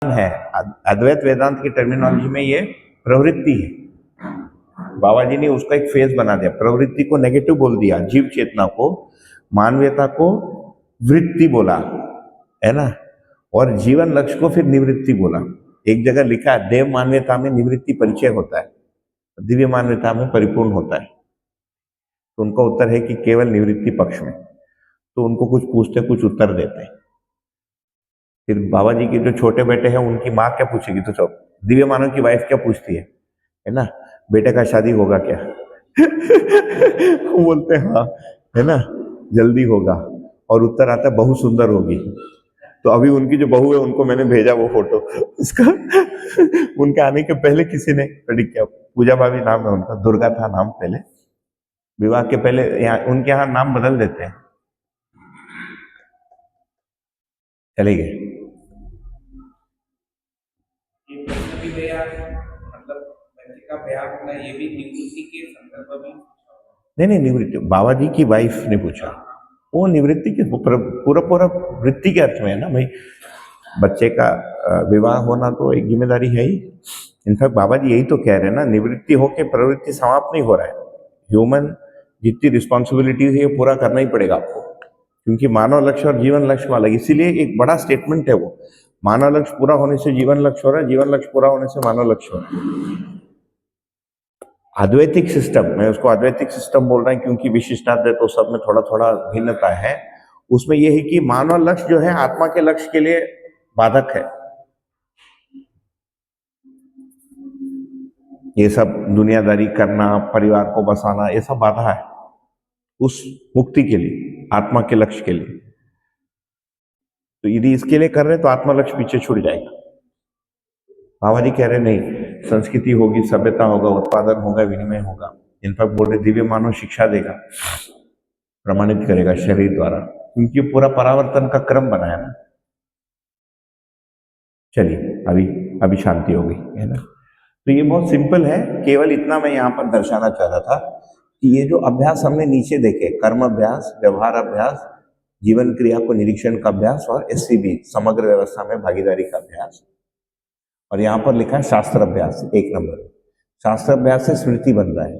है। अद्वैत वेदांत की टर्मिनोलॉजी में ये प्रवृत्ति है। बाबा जी ने उसका एक फेज बना दिया, प्रवृत्ति को नेगेटिव बोल दिया, जीव चेतना को, मानवीयता को वृत्ति बोला, है ना, और जीवन लक्ष्य को फिर निवृत्ति बोला। एक जगह लिखा है देव मान्यता में निवृत्ति परिचय होता है, दिव्य मान्यता में परिपूर्ण होता है। तो उनका उत्तर है कि केवल निवृत्ति पक्ष में। तो उनको कुछ पूछते कुछ उत्तर देते हैं। फिर बाबा जी के जो छोटे बेटे हैं उनकी माँ क्या पूछेगी, तो दिव्य मानव की वाइफ क्या पूछती है ना, बेटे का शादी होगा क्या? वो बोलते हैं हाँ, है ना, जल्दी होगा। और उत्तर आता है बहू सुंदर होगी। तो अभी उनकी जो बहू है उनको मैंने भेजा वो फोटो उसका। उनके आने के पहले किसी ने प्रेडिक्ट किया, पूजा भाभी नाम है उनका, दुर्गा था नाम पहले, विवाह के पहले यहाँ उनके यहाँ नाम बदल देते हैं। चले गए। नहीं, निवृत्ति बाबा जी की वाइफ ने पूछा। वो निवृत्ति के पूरा पूरा वृत्ति के अर्थ में है ना भाई। बच्चे का विवाह होना तो एक जिम्मेदारी है ही। इनफैक्ट बाबा जी यही तो कह रहे हैं ना, निवृत्ति होके प्रवृत्ति समाप्त नहीं हो रहा है। ह्यूमन जितनी रिस्पॉन्सिबिलिटीज है ये पूरा करना ही पड़ेगा आपको, क्योंकि मानव लक्ष्य और जीवन लक्ष्य वाला, इसीलिए एक बड़ा स्टेटमेंट है वो। मानव लक्ष्य पूरा होने से जीवन लक्ष्य हो रहा है, जीवन लक्ष्य पूरा होने से मानव लक्ष्य हो रहा है। अद्वैतिक सिस्टम, मैं उसको अद्वैतिक सिस्टम बोल रहा हूं क्योंकि विशिष्टाद्वैत तो सब में थोड़ा थोड़ा भिन्नता है। उसमें यह है कि मानव लक्ष्य जो है आत्मा के लक्ष्य के लिए बाधक है। ये सब दुनियादारी करना, परिवार को बसाना, ये सब बाधा है उस मुक्ति के लिए, आत्मा के लक्ष्य के लिए। तो यदि इसके लिए कर रहे हैं तो आत्मा लक्ष्य पीछे छूट जाएगा। बाबा जी कह रहे नहीं, संस्कृति होगी, सभ्यता होगा, उत्पादन होगा, विनिमय होगा। इनफैक्ट बोल रहे दिव्य मानव शिक्षा देगा, प्रमाणित करेगा शरीर द्वारा, क्योंकि पूरा परावर्तन का क्रम बनाया ना। चलिए अभी शांति हो गई है ना। तो ये बहुत सिंपल है, केवल इतना मैं यहाँ पर दर्शाना चाह रहा था कि ये जो अभ्यास हमने नीचे देखे, कर्म अभ्यास, व्यवहार अभ्यास, जीवन क्रिया को निरीक्षण का अभ्यास, और SCB समग्र व्यवस्था में भागीदारी का अभ्यास, और यहाँ पर लिखा है शास्त्र अभ्यास 1 नंबर। शास्त्र अभ्यास से स्मृति बन रहा है।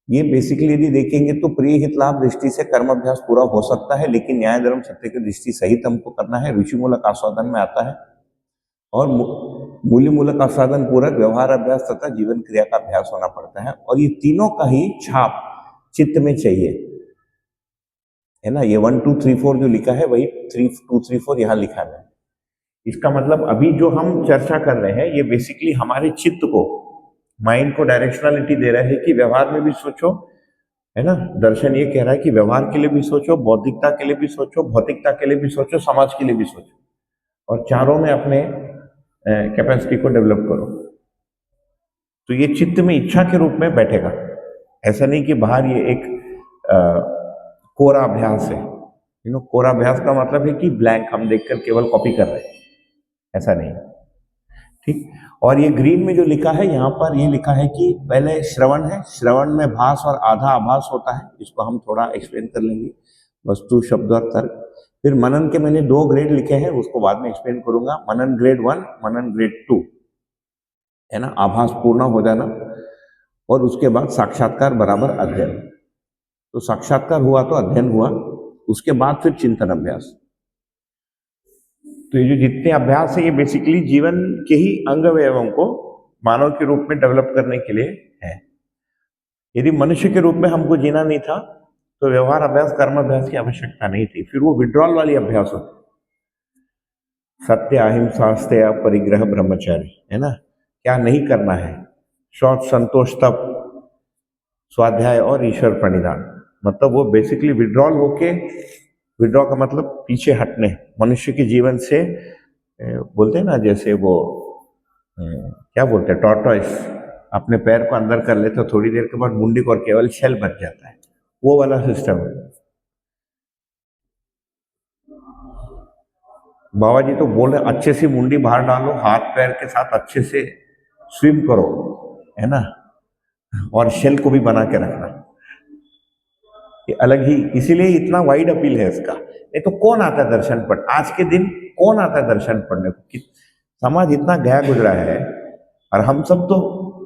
ये बेसिकली यदि देखेंगे तो प्रिय हित लाभ दृष्टि से कर्म अभ्यास पूरा हो सकता है, लेकिन न्याय धर्म सत्य की दृष्टि सहित हमको करना है। ऋषि मूलक आस्वादन में आता है, और मूल्य मूलक आस्वादन पूरक व्यवहार अभ्यास तथा जीवन क्रिया का अभ्यास होना पड़ता है। और ये तीनों का ही छाप चित्त में चाहिए, है ना। ये 1 2 3 4 जो लिखा है वही 3 2 3 4 यहाँ लिखा है। इसका मतलब अभी जो हम चर्चा कर रहे हैं ये बेसिकली हमारे चित्त को, माइंड को डायरेक्शनलिटी दे रहा है कि व्यवहार में भी सोचो, है ना। दर्शन ये कह रहा है कि व्यवहार के लिए भी सोचो, बौद्धिकता के लिए भी सोचो, भौतिकता के लिए भी सोचो, समाज के लिए भी सोचो, और चारों में अपने कैपेसिटी को डेवलप करो। तो ये चित्त में इच्छा के रूप में बैठेगा। ऐसा नहीं कि बाहर ये एक कोरा अभ्यास है। कोरा अभ्यास का मतलब है कि ब्लैंक, हम देखकर केवल कॉपी कर रहे हैं, ऐसा नहीं। ठीक। और ये ग्रीन में जो लिखा है यहाँ पर, ये लिखा है कि पहले श्रवण है, श्रवण में भास और आधा आभास होता है। इसको हम थोड़ा एक्सप्लेन कर लेंगे, वस्तु शब्द और तर्क। फिर मनन के मैंने 2 ग्रेड लिखे हैं, उसको बाद में एक्सप्लेन करूंगा। मनन ग्रेड 1, मनन ग्रेड 2, है ना। आभास पूर्ण हो जाना, और उसके बाद साक्षात्कार बराबर अध्ययन। तो साक्षात्कार हुआ तो अध्ययन हुआ, उसके बाद फिर चिंतन अभ्यास। तो ये जो जितने अभ्यास है ये बेसिकली जीवन के ही अंग अवयवों को मानव के रूप में डेवलप करने के लिए है। यदि मनुष्य के रूप में हमको जीना नहीं था तो व्यवहार अभ्यास, कर्म अभ्यास की आवश्यकता नहीं थी। फिर वो विड्रॉल वाली अभ्यास होती, सत्य, अहिंसा, अस्तेय, परिग्रह, ब्रह्मचर्य, है ना। क्या नहीं करना है, शौच, संतोष, तप, स्वाध्याय और ईश्वर प्रणिधान। मतलब वो बेसिकली विड्रॉल होके, विड्रॉ का मतलब पीछे हटने, मनुष्य के जीवन से। बोलते हैं ना, जैसे वो क्या बोलते हैं, टॉर्टोइस अपने पैर को अंदर कर ले तो थोड़ी देर के बाद मुंडी और केवल शेल बच जाता है, वो वाला सिस्टम है। बाबा जी तो बोल रहे अच्छे से मुंडी बाहर डालो, हाथ पैर के साथ अच्छे से स्विम करो, है ना, और शेल को भी बना के रखना। ये अलग ही, इसीलिए इतना वाइड अपील है इसका। नहीं तो कौन आता है दर्शन पढ़, आज के दिन कौन आता है दर्शन पढ़ने को? समाज इतना गया गुजरा है, और हम सब तो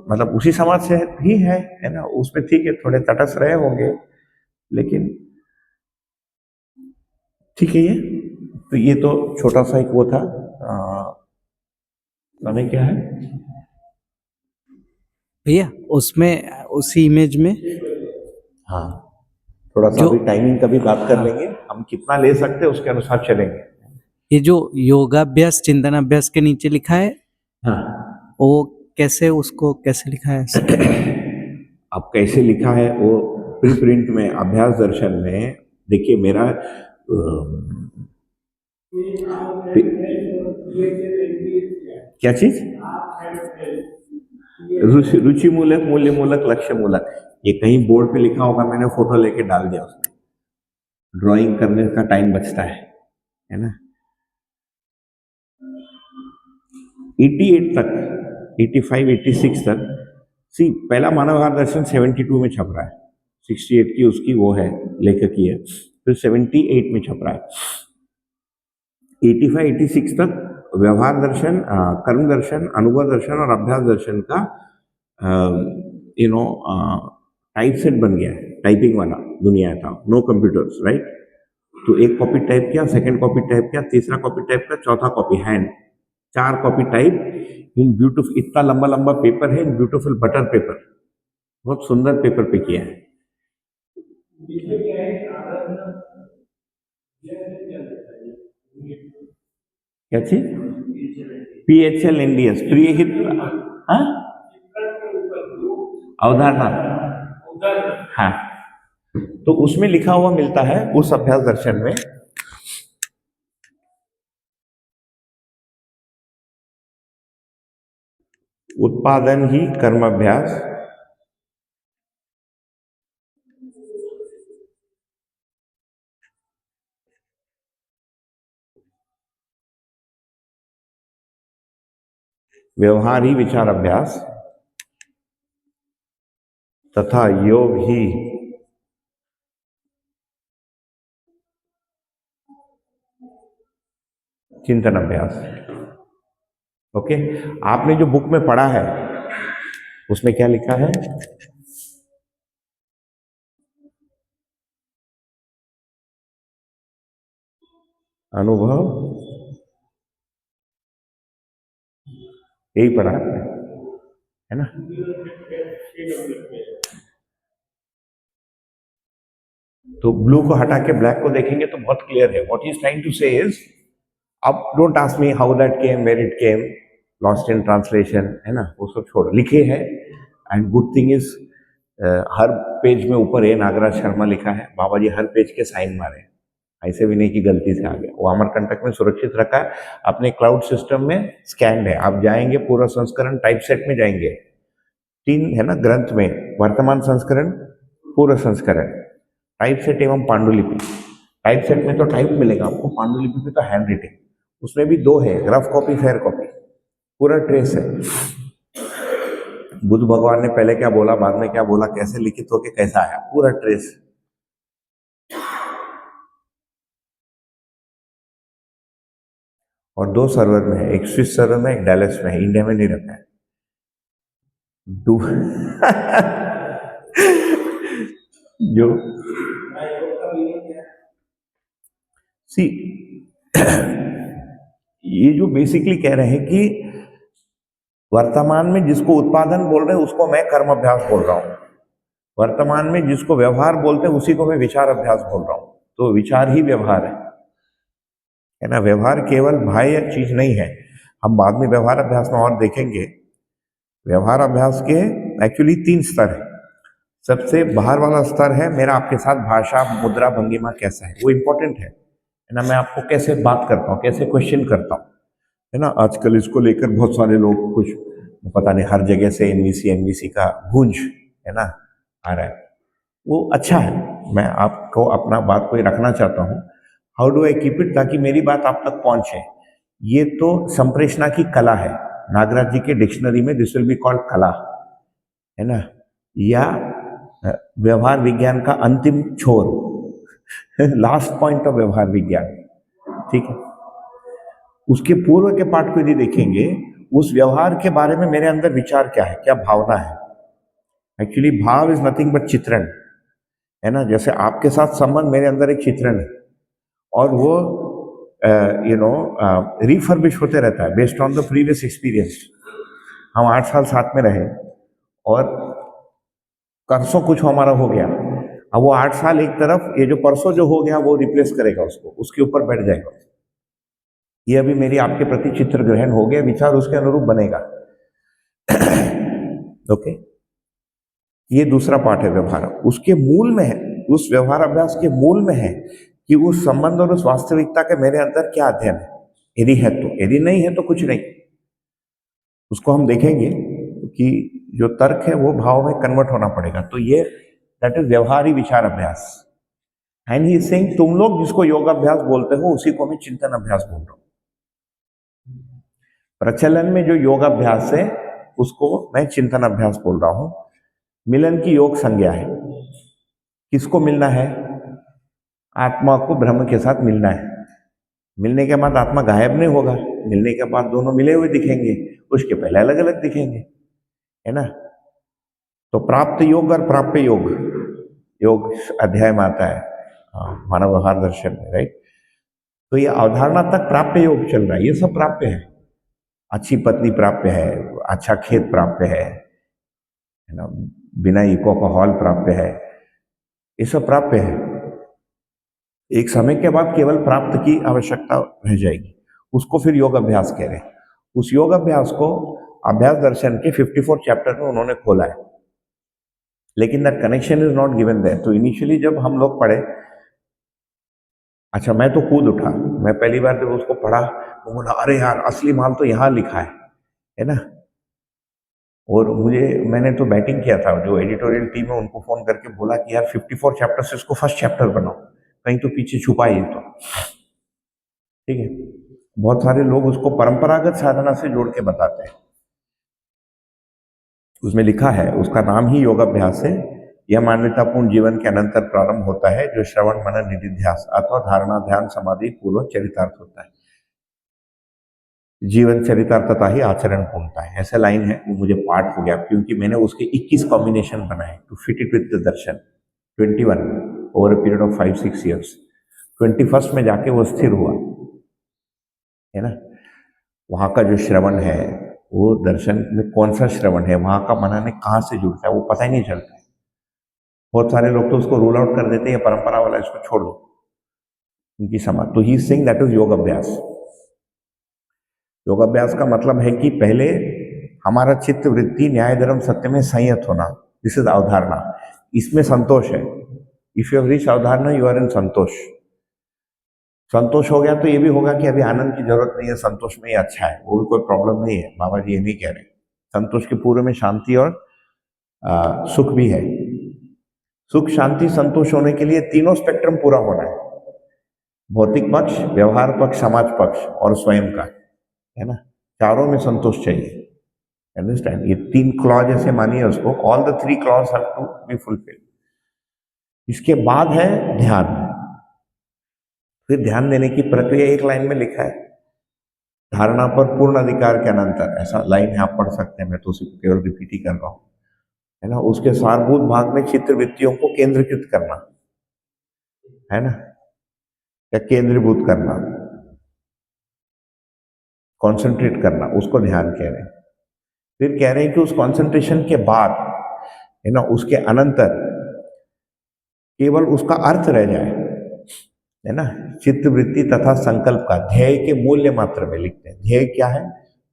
मतलब उसी समाज से ही है ना, उसमें ठीक है थोड़े तटस्थ रहे होंगे, लेकिन ठीक है। ये तो छोटा सा एक वो था। समय क्या है भैया? उसमें उसी इमेज में हाँ, थोड़ा सा जो अभी टाइमिंग का भी बात कर हाँ, लेंगे, हम कितना ले सकते हैं उसके अनुसार चलेंगे। ये जो योगाभ्यास चिंतनाभ्यास के नीचे लिखा है, हाँ, वो कैसे, उसको कैसे लिखा है? अब कैसे लिखा है वो प्री प्रिंट में अभ्यास दर्शन में देखिए मेरा क्या चीज रुचि मूलक मूल्य मूलक लक्ष्य मूलक, ये कहीं बोर्ड पे लिखा होगा, मैंने फोटो लेके डाल दिया उसमें, ड्राइंग करने का टाइम बचता है ना। 88 तक, 85 86 तक, सी पहला मानव दर्शन 72 में छप रहा है, 68 की उसकी वो है, लेखक की है, फिर 78 में छप रहा है। 85 86 तक व्यवहार दर्शन, कर्म दर्शन, अनुभव दर्शन और अभ्यास दर्शन का टाइप सेट बन गया है, टाइपिंग वाला दुनिया था, नो कंप्यूटर्स राइट। तो एक कॉपी टाइप किया, सेकंड कॉपी टाइप किया, तीसरा कॉपी टाइप किया, चौथा copy hand, 4 copy type in beautiful, इतना लंबा लंबा पेपर है, इन ब्यूटीफुल बटर पेपर, बहुत सुंदर पेपर पे किया है। क्या चीज? PHL NDS प्रिय हित, हाँ अवधारणा, हाँ, तो उसमें लिखा हुआ मिलता है उस अभ्यास दर्शन में, उत्पादन ही कर्म अभ्यास, व्यवहार ही विचार अभ्यास तथा योग ही चिंतन अभ्यास। ओके, आपने जो बुक में पढ़ा है उसमें क्या लिखा है? अनुभव, यही पढ़ा आपने, है ना। तो ब्लू को हटा के ब्लैक को देखेंगे तो बहुत क्लियर है। What is trying to say is, अब don't ask me how that came, where it came, lost in translation, है ना, वो सब छोड़ो, लिखे हैं। एंड गुड थिंग इज हर पेज में ऊपर ए नागराज शर्मा लिखा है, बाबा जी हर पेज के साइन मारे, ऐसे भी नहीं कि गलती से आ गया, वो अमरकंटक में सुरक्षित रखा है, अपने क्लाउड सिस्टम में स्कैंड है। आप जाएंगे पूरा संस्करण टाइप सेट में जाएंगे, 3 है ना ग्रंथ में, वर्तमान संस्करण, पूर्व संस्करण, टाइप सेट एवं पांडुलिपि। टाइप सेट में तो टाइप मिलेगा आपको, पांडुलिपि पे तो हैंड राइटिंग, उसमें भी 2 है, रफ कॉपी फेयर कॉपी, पूरा ट्रेस है। बुद्ध भगवान ने पहले क्या बोला, बाद में क्या बोला, कैसे लिखित होके कैसा आया, पूरा ट्रेस। और 2 सर्वर में है, एक स्विस सर्वर में, एक डैलस में है, इंडिया में नहीं रखा है। जो सी ये जो बेसिकली कह रहे हैं कि वर्तमान में जिसको उत्पादन बोल रहे हैं उसको मैं कर्म अभ्यास बोल रहा हूं, वर्तमान में जिसको व्यवहार बोलते हैं उसी को मैं विचार अभ्यास बोल रहा हूं। तो विचार ही व्यवहार है ना। व्यवहार केवल बाह्य चीज नहीं है, हम बाद में व्यवहार अभ्यास में और देखेंगे। व्यवहार अभ्यास के एक्चुअली 3 स्तर है। सबसे बाहर वाला स्तर है मेरा आपके साथ भाषा, मुद्रा, भंगिमा कैसा है, वो इंपॉर्टेंट है ना, मैं आपको कैसे बात करता हूँ, कैसे क्वेश्चन करता हूँ, है ना। आजकल इसको लेकर बहुत सारे लोग कुछ पता नहीं, हर जगह से एनवीसी का गूंज, है ना, आ रहा है, वो अच्छा है। मैं आपको अपना बात को रखना चाहता हूँ, how do I keep it, ताकि मेरी बात आप तक पहुंचे। ये तो संप्रेषणा की कला है, नागराज जी के डिक्शनरी में दिस विल बी कॉल्ड कला, है ना, या व्यवहार विज्ञान का अंतिम छोर लास्ट पॉइंट ऑफ व्यवहार विज्ञान, ठीक है। उसके पूर्व के पार्ट को यदि देखेंगे, उस व्यवहार के बारे में मेरे अंदर विचार क्या है, क्या भावना है। एक्चुअली भाव इज नथिंग बट चित्रण, है ना। जैसे आपके साथ संबंध मेरे अंदर एक चित्रण है, और वो रिफर्बिश होते रहता है based on the previous experience. हम 8 साल साथ में रहे और परसों कुछ हमारा हो गया, अब वो 8 साल एक तरफ, ये जो परसों जो हो गया वो रिप्लेस करेगा उसको, उसके ऊपर बैठ जाएगा। ये अभी मेरी आपके प्रति चित्र ग्रहण हो गया, विचार उसके अनुरूप बनेगा। ओके, ये दूसरा पार्ट है व्यवहार। उसके मूल में है, उस व्यवहार अभ्यास के मूल में है कि उस संबंध और उस वास्तविकता के मेरे अंदर क्या अध्ययन है। यदि है तो, यदि नहीं है तो कुछ नहीं। उसको हम देखेंगे कि जो तर्क है वो भाव में कन्वर्ट होना पड़ेगा। तो ये दैट इज व्यवहारी विचार अभ्यास। एंड ही इज सेइंग तुम लोग जिसको योग अभ्यास बोलते हो उसी को मैं चिंतन अभ्यास बोल रहा हूं। प्रचलन में जो योग अभ्यास है उसको मैं चिंतन अभ्यास बोल रहा हूं। मिलन की योग संज्ञा है। किसको मिलना है? आत्मा को ब्रह्म के साथ मिलना है। मिलने के बाद आत्मा गायब नहीं होगा, मिलने के बाद दोनों मिले हुए दिखेंगे, उसके पहले अलग अलग दिखेंगे, है ना। तो प्राप्त योग और प्राप्य योग, योग अध्याय में आता है मानव व्यवहार दर्शन में, राइट। तो ये अवधारणा तक प्राप्य योग चल रहा है, ये सब प्राप्य है। अच्छी पत्नी प्राप्य है, अच्छा खेत प्राप्य है ना, बिना इको का हॉल प्राप्य है, ये सब प्राप्य है। एक समय के बाद केवल प्राप्त की आवश्यकता रह जाएगी, उसको फिर योग अभ्यास कह रहे हैं। उस योग अभ्यास को अभ्यास दर्शन के 54 चैप्टर में उन्होंने खोला है, लेकिन that connection is not given there. तो इनिशियली जब हम लोग पढ़े, अच्छा मैं तो कूद उठा, मैं पहली बार जब उसको पढ़ा तो बोला अरे यार असली माल तो यहाँ लिखा है ना। और मैंने तो बैटिंग किया था, जो एडिटोरियल टीम है उनको फोन करके बोला कि यार 54 चैप्टर से इसको फर्स्ट चैप्टर बनाओ, कहीं तो पीछे छुपा ही तो, ठीक है। बहुत सारे लोग उसको परंपरागत साधना से जोड़ के बताते हैं। उसमें लिखा है, उसका नाम ही योगाभ्यास है। यह मान्यतापूर्ण जीवन के अनंतर प्रारंभ होता है, जो श्रवण मनन निधिध्यास अथवा धारणा ध्यान समाधि पूर्वक चरितार्थ होता है। जीवन चरितार्थता ही आचरण पूर्णता है, ऐसा लाइन है। वो मुझे पाठ हो गया क्योंकि मैंने उसके 21 कॉम्बिनेशन बनाए to fit it with the दर्शन। 21 over a period of 5-6 years. 21 में जाके वो स्थिर हुआ, है ना। वहां का जो श्रवण है, वो दर्शन में कौन सा श्रवण है, वहां का मनन कहाँ से जुड़ता है, वो पता ही नहीं चलता है। बहुत सारे लोग तो उसको रूल आउट कर देते हैं, परंपरा वाला इसको छोड़ दो, उनकी समाज। तो ही सिंग दैट इज योग अभ्यास। योग अभ्यास का मतलब है कि पहले हमारा चित्त वृत्ति न्याय धर्म सत्य में संयत होना, दिस इज अवधारणा। इसमें संतोष है। इफ यू हैव रीच अवधारणा यू आर इन संतोष। संतोष हो गया तो ये भी होगा कि अभी आनंद की जरूरत नहीं है, संतोष में ही अच्छा है, वो भी कोई प्रॉब्लम नहीं है। बाबा जी ये नहीं कह रहे। संतोष के पूर्व में शांति और सुख भी है। सुख शांति संतोष होने के लिए तीनों स्पेक्ट्रम पूरा होना है, भौतिक पक्ष, व्यवहार पक्ष, समाज पक्ष और स्वयं का, है ना। चारों में संतोष चाहिए, अंडरस्टैंड। ये 3 क्लॉज ऐसे मानिए उसको, all the 3 clause have to be fulfilled. इसके बाद है ध्यान। फिर ध्यान देने की प्रक्रिया एक लाइन में लिखा है, धारणा पर पूर्ण अधिकार के अनंतर, ऐसा लाइन है, आप पढ़ सकते हैं, मैं तो उसी को केवल रिपीट ही कर रहा हूं, है ना। उसके सारभूत भाग में चित्त वृत्तियों को केंद्रीकृत करना, है ना, या केंद्रीभूत करना, कॉन्सेंट्रेट करना, उसको ध्यान कह रहे हैं। फिर कह रहे हैं कि उस कॉन्सेंट्रेशन के बाद, है ना, उसके अनंतर केवल उसका अर्थ रह जाए, है ना। चित्त वृत्ति तथा संकल्प का ध्येय के मूल्य मात्र में लिखते हैं। ध्येय क्या है?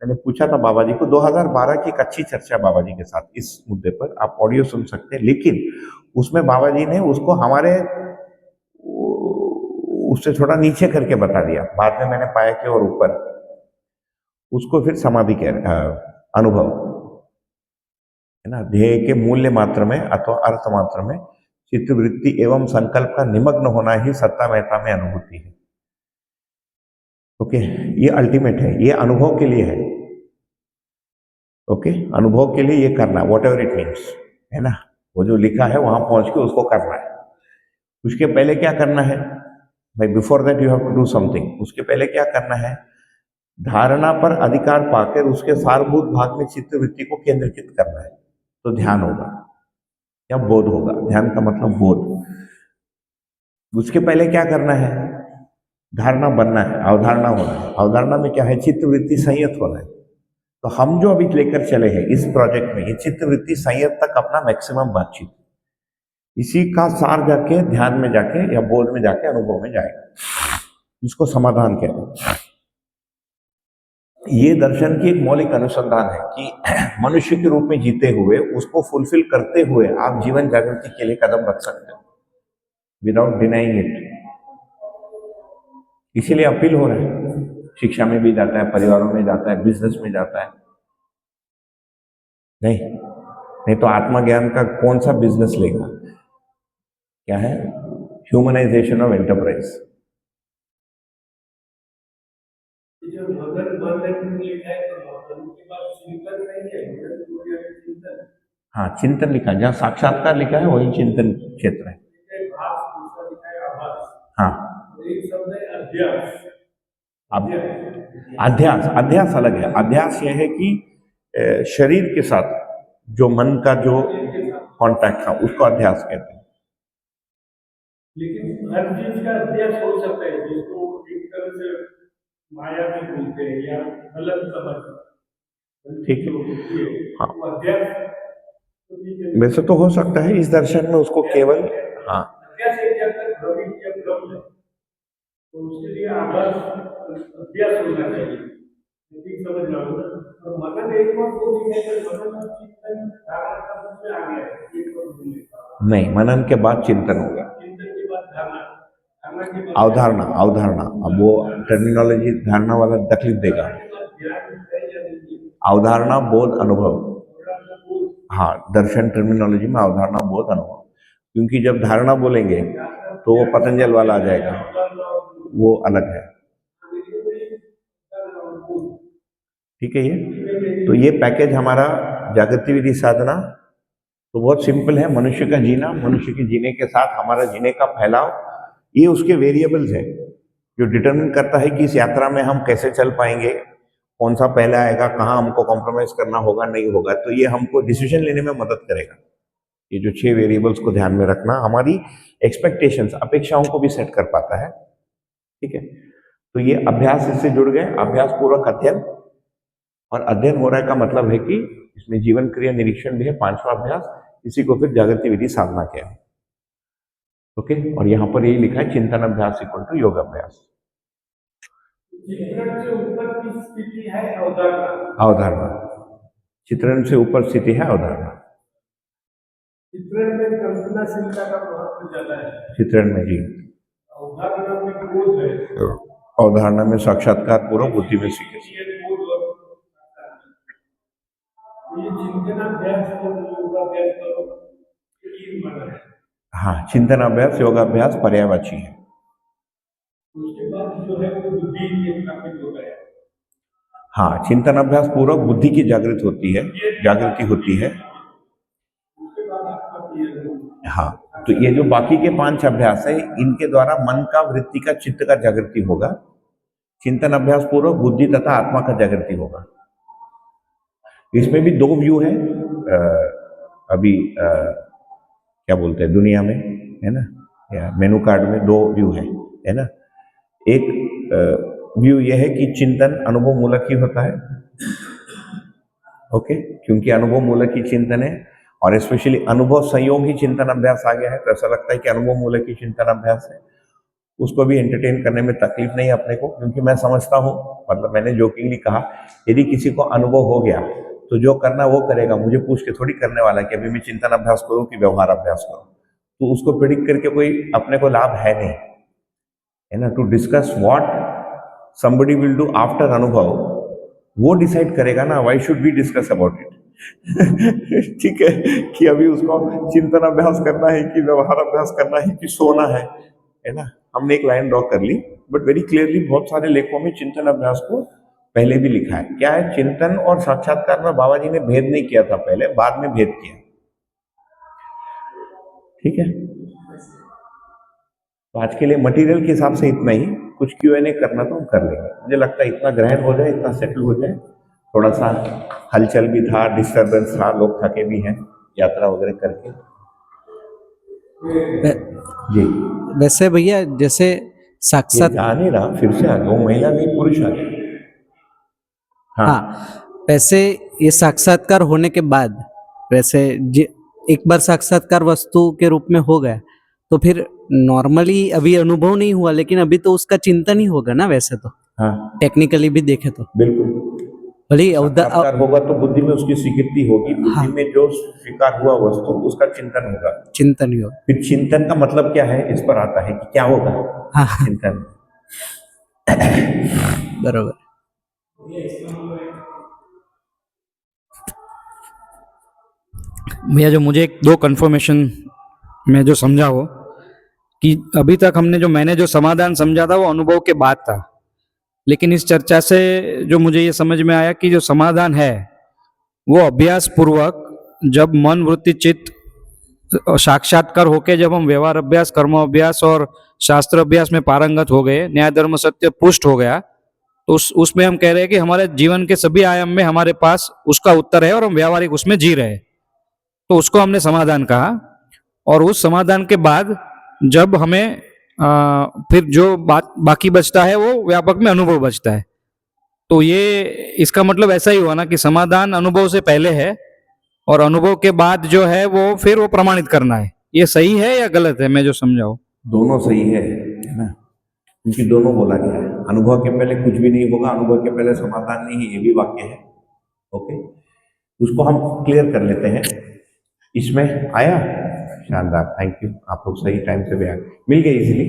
मैंने पूछा था बाबा जी को, 2012 की एक अच्छी चर्चा बाबा जी के साथ इस मुद्दे पर, आप ऑडियो सुन सकते हैं। लेकिन उसमें बाबा जी ने उसको हमारे उससे थोड़ा नीचे करके बता दिया। बाद में मैंने पाया कि और ऊपर, उसको फिर समाधि कह अनुभव, है ना। ध्येय के मूल्य मात्र में अथवा अर्थ मात्र में चित्त वृत्ति एवं संकल्प का निमग्न होना ही सत्ता महता में अनुभूति है। ओके, ये अल्टीमेट है, ये अनुभव के लिए है। ओके, अनुभव के लिए ये करना, वॉट एवर इट मीन्स, है ना। वो जो लिखा है वहां पहुंच के उसको करना है। उसके पहले क्या करना है भाई? Before that you have to do something. उसके पहले क्या करना है? धारणा पर अधिकार पाकर उसके सारभूत भाग में चित्त वृत्ति को केंद्रीकृत करना है, तो ध्यान होगा या बोध होगा। ध्यान का मतलब बोध। उसके पहले क्या करना है? धारणा बनना है, अवधारणा होना है। अवधारणा में क्या है? चित्त वृत्ति संयत होना है। तो हम जो अभी लेकर चले हैं इस प्रोजेक्ट में, ये चित्त वृत्ति संयत तक अपना मैक्सिमम बातचीत, इसी का सार जाके ध्यान में जाके या बोध में जाके अनुभव में जाएगा, इसको समाधान कहते हैं। ये दर्शन की एक मौलिक अनुसंधान है कि मनुष्य के रूप में जीते हुए उसको फुलफिल करते हुए आप जीवन जागृति के लिए कदम रख सकते हो विदाउट डिनाइंग इट। इसीलिए अपील हो रहा है, शिक्षा में भी जाता है, परिवारों में जाता है, बिजनेस में जाता है। नहीं तो आत्मज्ञान का कौन सा बिजनेस लेगा? क्या है? Humanisation of enterprise. हाँ, चिंतन लिखा है, जहाँ साक्षात्कार लिखा है वही चिंतन क्षेत्र है। हाँ, अध्यास, अध्यास अलग है। अध्यास यह है कि शरीर के साथ जो मन का जो कांटेक्ट था उसको अध्यास कहते हैं। लेकिन हर चीज का अध्यास हो सकता है, जिसको एक तरह से माया भी बोलते हैं या गलत समझ। ठीक है, हाँ, वैसे तो हो सकता है इस दर्शन में उसको केवल, हाँ, तो उसके लिए आभास अभ्यास होना चाहिए, समझ रहा हूँ। और मनन एक बार को नहीं, मनन के बाद चिंतन होगा, चिंतन के बाद धारणा, अवधारणा। अवधारणा, अब वो टर्मिनोलॉजी धारणा वाला तकलीफ देगा। अवधारणा, बोध, अनुभव। हाँ, दर्शन टर्मिनोलॉजी में अवधारणा, बोध, अनुभव। क्योंकि जब धारणा बोलेंगे तो वो पतंजल वाला आ जाएगा, वो अलग है। ठीक है। ये तो ये पैकेज हमारा जागृति विधि साधना तो बहुत सिंपल है। मनुष्य का जीना, मनुष्य के जीने के साथ हमारा जीने का फैलाव, ये उसके वेरिएबल्स है जो डिटरमिन करता है कि इस यात्रा में हम कैसे चल पाएंगे, कौन सा पहले आएगा, कहाँ हमको कॉम्प्रोमाइज करना होगा, नहीं होगा। तो ये हमको डिसीजन लेने में मदद करेगा। ये जो 6 वेरिएबल्स को ध्यान में रखना हमारी एक्सपेक्टेशंस, अपेक्षाओं को भी सेट कर पाता है। ठीक है, तो ये अभ्यास इससे जुड़ गए, अभ्यास पूर्वक अध्ययन। और अध्ययन हो रहा है का मतलब है कि इसमें जीवन क्रिया निरीक्षण भी है, 5वां अभ्यास। इसी को फिर जागृति विधि साधना कहते हैं। ओके, और यहाँ पर यही लिखा है चिंतन अभ्यास इक्वल टू योग अभ्यास। चित्रण से ऊपर की स्थिति है अवधारणा। अवधारणा, चित्रण से ऊपर स्थिति है अवधारणा। चित्रण में कल्पनाशीलता का महत्व ज्यादा है। चित्रण में जी, अवधारणा में बोध है। अवधारणा में साक्षात्कार पूर्वक बुद्धि में सीखे। ये चिंतन अभ्यास और योगाभ्यास करो, ये माना है। हाँ, चिंतन अभ्यास योगाभ्यास पर्यायवाची है। उसके बाद जो है वो बुद्धि के स्थापित हो गया। हाँ, चिंतन अभ्यास पूर्वक बुद्धि की जागृत होती है, जागृति होती है। उसके बाद आपका क्लियर। हाँ, तो ये जो बाकी के 5 अभ्यास है इनके द्वारा मन का, वृत्ति का, चित्त का जागृति होगा। चिंतन अभ्यास पूर्वक बुद्धि तथा आत्मा का जागृति होगा। इसमें भी 2 व्यू है अभी क्या बोलते हैं दुनिया में, है ना, या मेनू कार्ड में 2 व्यू है ना। एक व्यू यह है कि चिंतन अनुभव मूलक ही होता है। ओके, क्योंकि अनुभव मूलक ही चिंतन है और स्पेशली अनुभव संयोग ही चिंतन अभ्यास आ गया है, तो ऐसा लगता है कि अनुभव मूलक ही चिंतन अभ्यास है। उसको भी एंटरटेन करने में तकलीफ नहीं है अपने को, क्योंकि मैं समझता हूँ, मतलब मैंने जोकिंगली कहा, यदि किसी को अनुभव हो गया तो जो करना वो करेगा। मुझे पूछ के थोड़ी करने वाला कि अभी मैं चिंतन अभ्यास करूँ कि व्यवहार अभ्यास करूँ, तो उसको प्रेडिक्ट करके कोई अपने को लाभ है नहीं, है ना। To discuss what somebody will do after अनुभव, वो डिसाइड करेगा ना, why should we discuss about it. ठीक है, कि अभी उसको चिंतन अभ्यास करना है कि व्यवहार अभ्यास करना है कि सोना है ना। हमने एक लाइन ड्रॉ कर ली, बट वेरी क्लियरली बहुत सारे लेखों में चिंतन अभ्यास को पहले भी लिखा है। क्या है, चिंतन और साक्षात्कार में बाबा जी ने भेद नहीं किया था पहले, बाद में भेद किया। ठीक है, तो आज के लिए मटेरियल के हिसाब से इतना ही। कुछ Q&A करना तो हम कर लेंगे। मुझे लगता है इतना ग्रहण हो जाए, इतना सेटल हो जाए, थोड़ा सा हलचल भी था, डिस्टरबेंस था, लोग थके भी हैं यात्रा वगैरह करके। वै- जी, वैसे भैया जैसे ये साक्षात आ नहीं रहा, फिर से आ गया, वो महिला नहीं पुरुष आ गया। हाँ, हाँ, वैसे ये साक्षात्कार होने के बाद वैसे एक बार साक्षात्कार वस्तु के रूप में हो गया तो फिर नॉर्मली अभी अनुभव नहीं हुआ, लेकिन अभी तो उसका चिंतन ही होगा ना वैसे तो, हाँ, टेक्निकली भी देखे तो बिल्कुल। भले ही साक्षात्कार होगा तो बुद्धि में उसकी स्वीकृति होगी, बुद्धि हाँ, में जो स्वीकार हुआ वस्तु उसका चिंतन होगा। चिंतन ही होगा। फिर चिंतन का मतलब क्या है, इस पर आता है कि क्या होगा हाँ, चिंतन। बरोबर। भैया जो मुझे एक दो कन्फर्मेशन में जो समझा हो कि अभी तक मैंने जो समाधान समझा था वो अनुभव के बाद था, लेकिन इस चर्चा से जो मुझे ये समझ में आया कि जो समाधान है वो अभ्यास पूर्वक जब मन वृत्ति चित्त साक्षात्कार होके जब हम व्यवहार अभ्यास कर्म अभ्यास और शास्त्र अभ्यास में पारंगत हो गए, न्याय धर्म सत्य पुष्ट हो गया, तो उसमें हम कह रहे हैं कि हमारे जीवन के सभी आयाम में हमारे पास उसका उत्तर है और हम व्यावहारिक उसमें जी रहे हैं, तो उसको हमने समाधान कहा। और उस समाधान के बाद जब हमें फिर जो बाकी बचता है वो व्यापक में अनुभव बचता है, तो ये इसका मतलब ऐसा ही हुआ ना कि समाधान अनुभव से पहले है और अनुभव के बाद जो है वो फिर वो प्रमाणित करना है। ये सही है या गलत है, मैं जो समझाऊं? दोनों सही है ना, क्योंकि दोनों बोला गया है। अनुभव के पहले कुछ भी नहीं होगा, अनुभव के पहले समाधान नहीं है, ये भी वाक्य है। ओके, उसको हम क्लियर कर लेते हैं। इसमें आया, शानदार, थैंक यू, आप लोग सही टाइम से भी आ गए। मिल गया इजीली,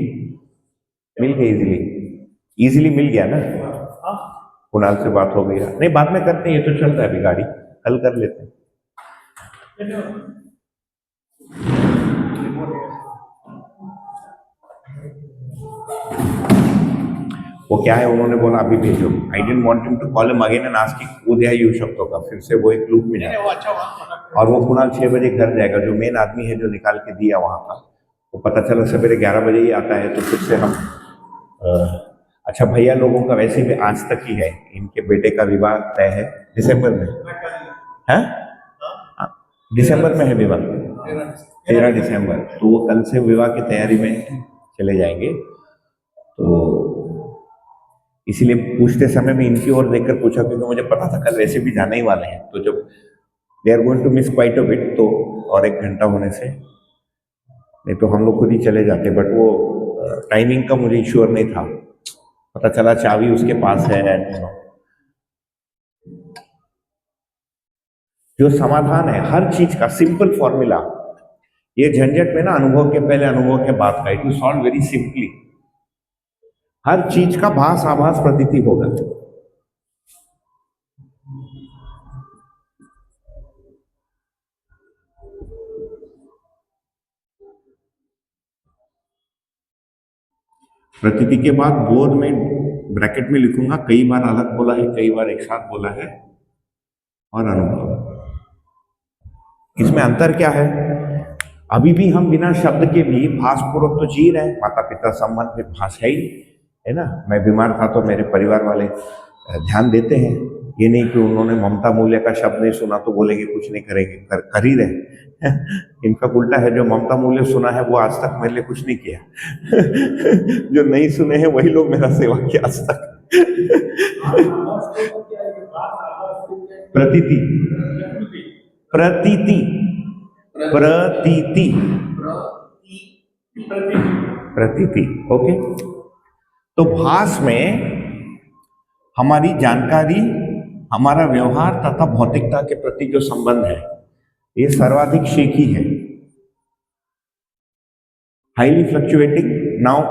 मिल गया इजीली मिल गया ना। कुणाल से बात हो गई, नहीं बाद में करते हैं, ये तो चल रहा है अभी, गाड़ी कल कर लेते हैं। वो क्या है, उन्होंने बोला अभी भेजो। I didn't want him to call him again and ask कि उदय येऊ शकतो का, फिर से वो एक लूप में जाए। और वो कुणाल 6 बजे घर जाएगा, जो मेन आदमी है जो निकाल के दिया वहां का, वो पता चला सवेरे 11 बजे ही आता है, तो फिर से हम अच्छा भैया लोगों का वैसे भी आज तक ही है, इनके बेटे का विवाह तय है दिसंबर में है, दिसंबर में है विवाह, 13 दिसंबर, तो वो कल से विवाह की तैयारी में चले जाएंगे। तो इसीलिए पूछते समय में इनकी ओर देखकर पूछा, क्योंकि मुझे पता था कल वैसे भी जाने ही वाले हैं, तो जब they are going to miss quite a bit, तो और 1 घंटा होने से, नहीं तो हम लोग खुद ही चले जाते, बट वो टाइमिंग का मुझे श्योर नहीं था, पता चला चाबी उसके पास है। जो समाधान है हर चीज का, सिंपल फॉर्मूला, ये झंझट में ना अनुभव के पहले अनुभव के बाद का, it will solve very simply. हर चीज का भास आभास प्रतीति होगा। प्रतीति के बाद बोध में ब्रैकेट में लिखूंगा, कई बार अलग बोला है, कई बार एक साथ बोला है, और अनुभव। इसमें अंतर क्या है, अभी भी हम बिना शब्द के भी भासपूर्वक तो जी रहे हैं, माता पिता संबंध में भास है ही, है ना। मैं बीमार था तो मेरे परिवार वाले ध्यान देते हैं, ये नहीं कि उन्होंने ममता मूल्य का शब्द नहीं सुना तो बोलेंगे कुछ नहीं करेंगे, कर ही रहे। इनका उल्टा है, जो ममता मूल्य सुना है वो आज तक मेरे लिए कुछ नहीं किया। जो नहीं सुने हैं वही लोग मेरा सेवा किया आज तक। प्रतीति, प्रतीति, प्रतीति, प्रतीति, ओके। तो भास में हमारी जानकारी, हमारा व्यवहार तथा भौतिकता के प्रति जो संबंध है, ये सर्वाधिक शेखी है, हाईली फ्लक्चुएटिंग। नाउ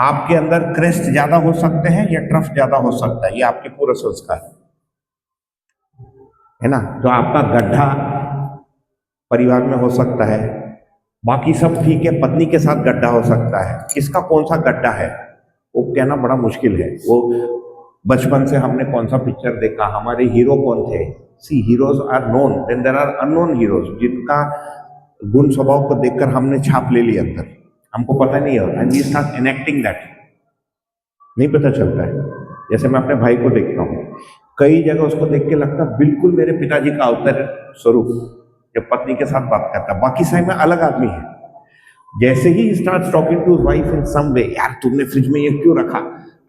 आपके अंदर क्रेस्ट ज्यादा हो सकते हैं या ट्रफ ज्यादा हो सकता है, ये आपके पूरा संस्कार है ना। तो आपका गड्ढा परिवार में हो सकता है, बाकी सब ठीक है, पत्नी के साथ गड्ढा हो सकता है, किसका कौन सा गड्ढा है वो कहना बड़ा मुश्किल है। वो बचपन से हमने कौन सा पिक्चर देखा, हमारे हीरो कौन थे। See heroes are known, then there are unknown heroes, जिनका गुण स्वभाव को देखकर हमने छाप ले ली अंदर, हमको पता नहीं है, एंड वी स्टार्ट एनेक्टिंग दैट। नहीं पता चलता है। जैसे मैं अपने भाई को देखता हूँ, कई जगह उसको देख के लगता है बिल्कुल मेरे पिताजी का अवतार स्वरूप, जब पत्नी के साथ बात करता है, बाकी समय में अलग आदमी है। जैसे ही start talking to wife in some way, यार तुमने फ्रिज में ये क्यों रखा,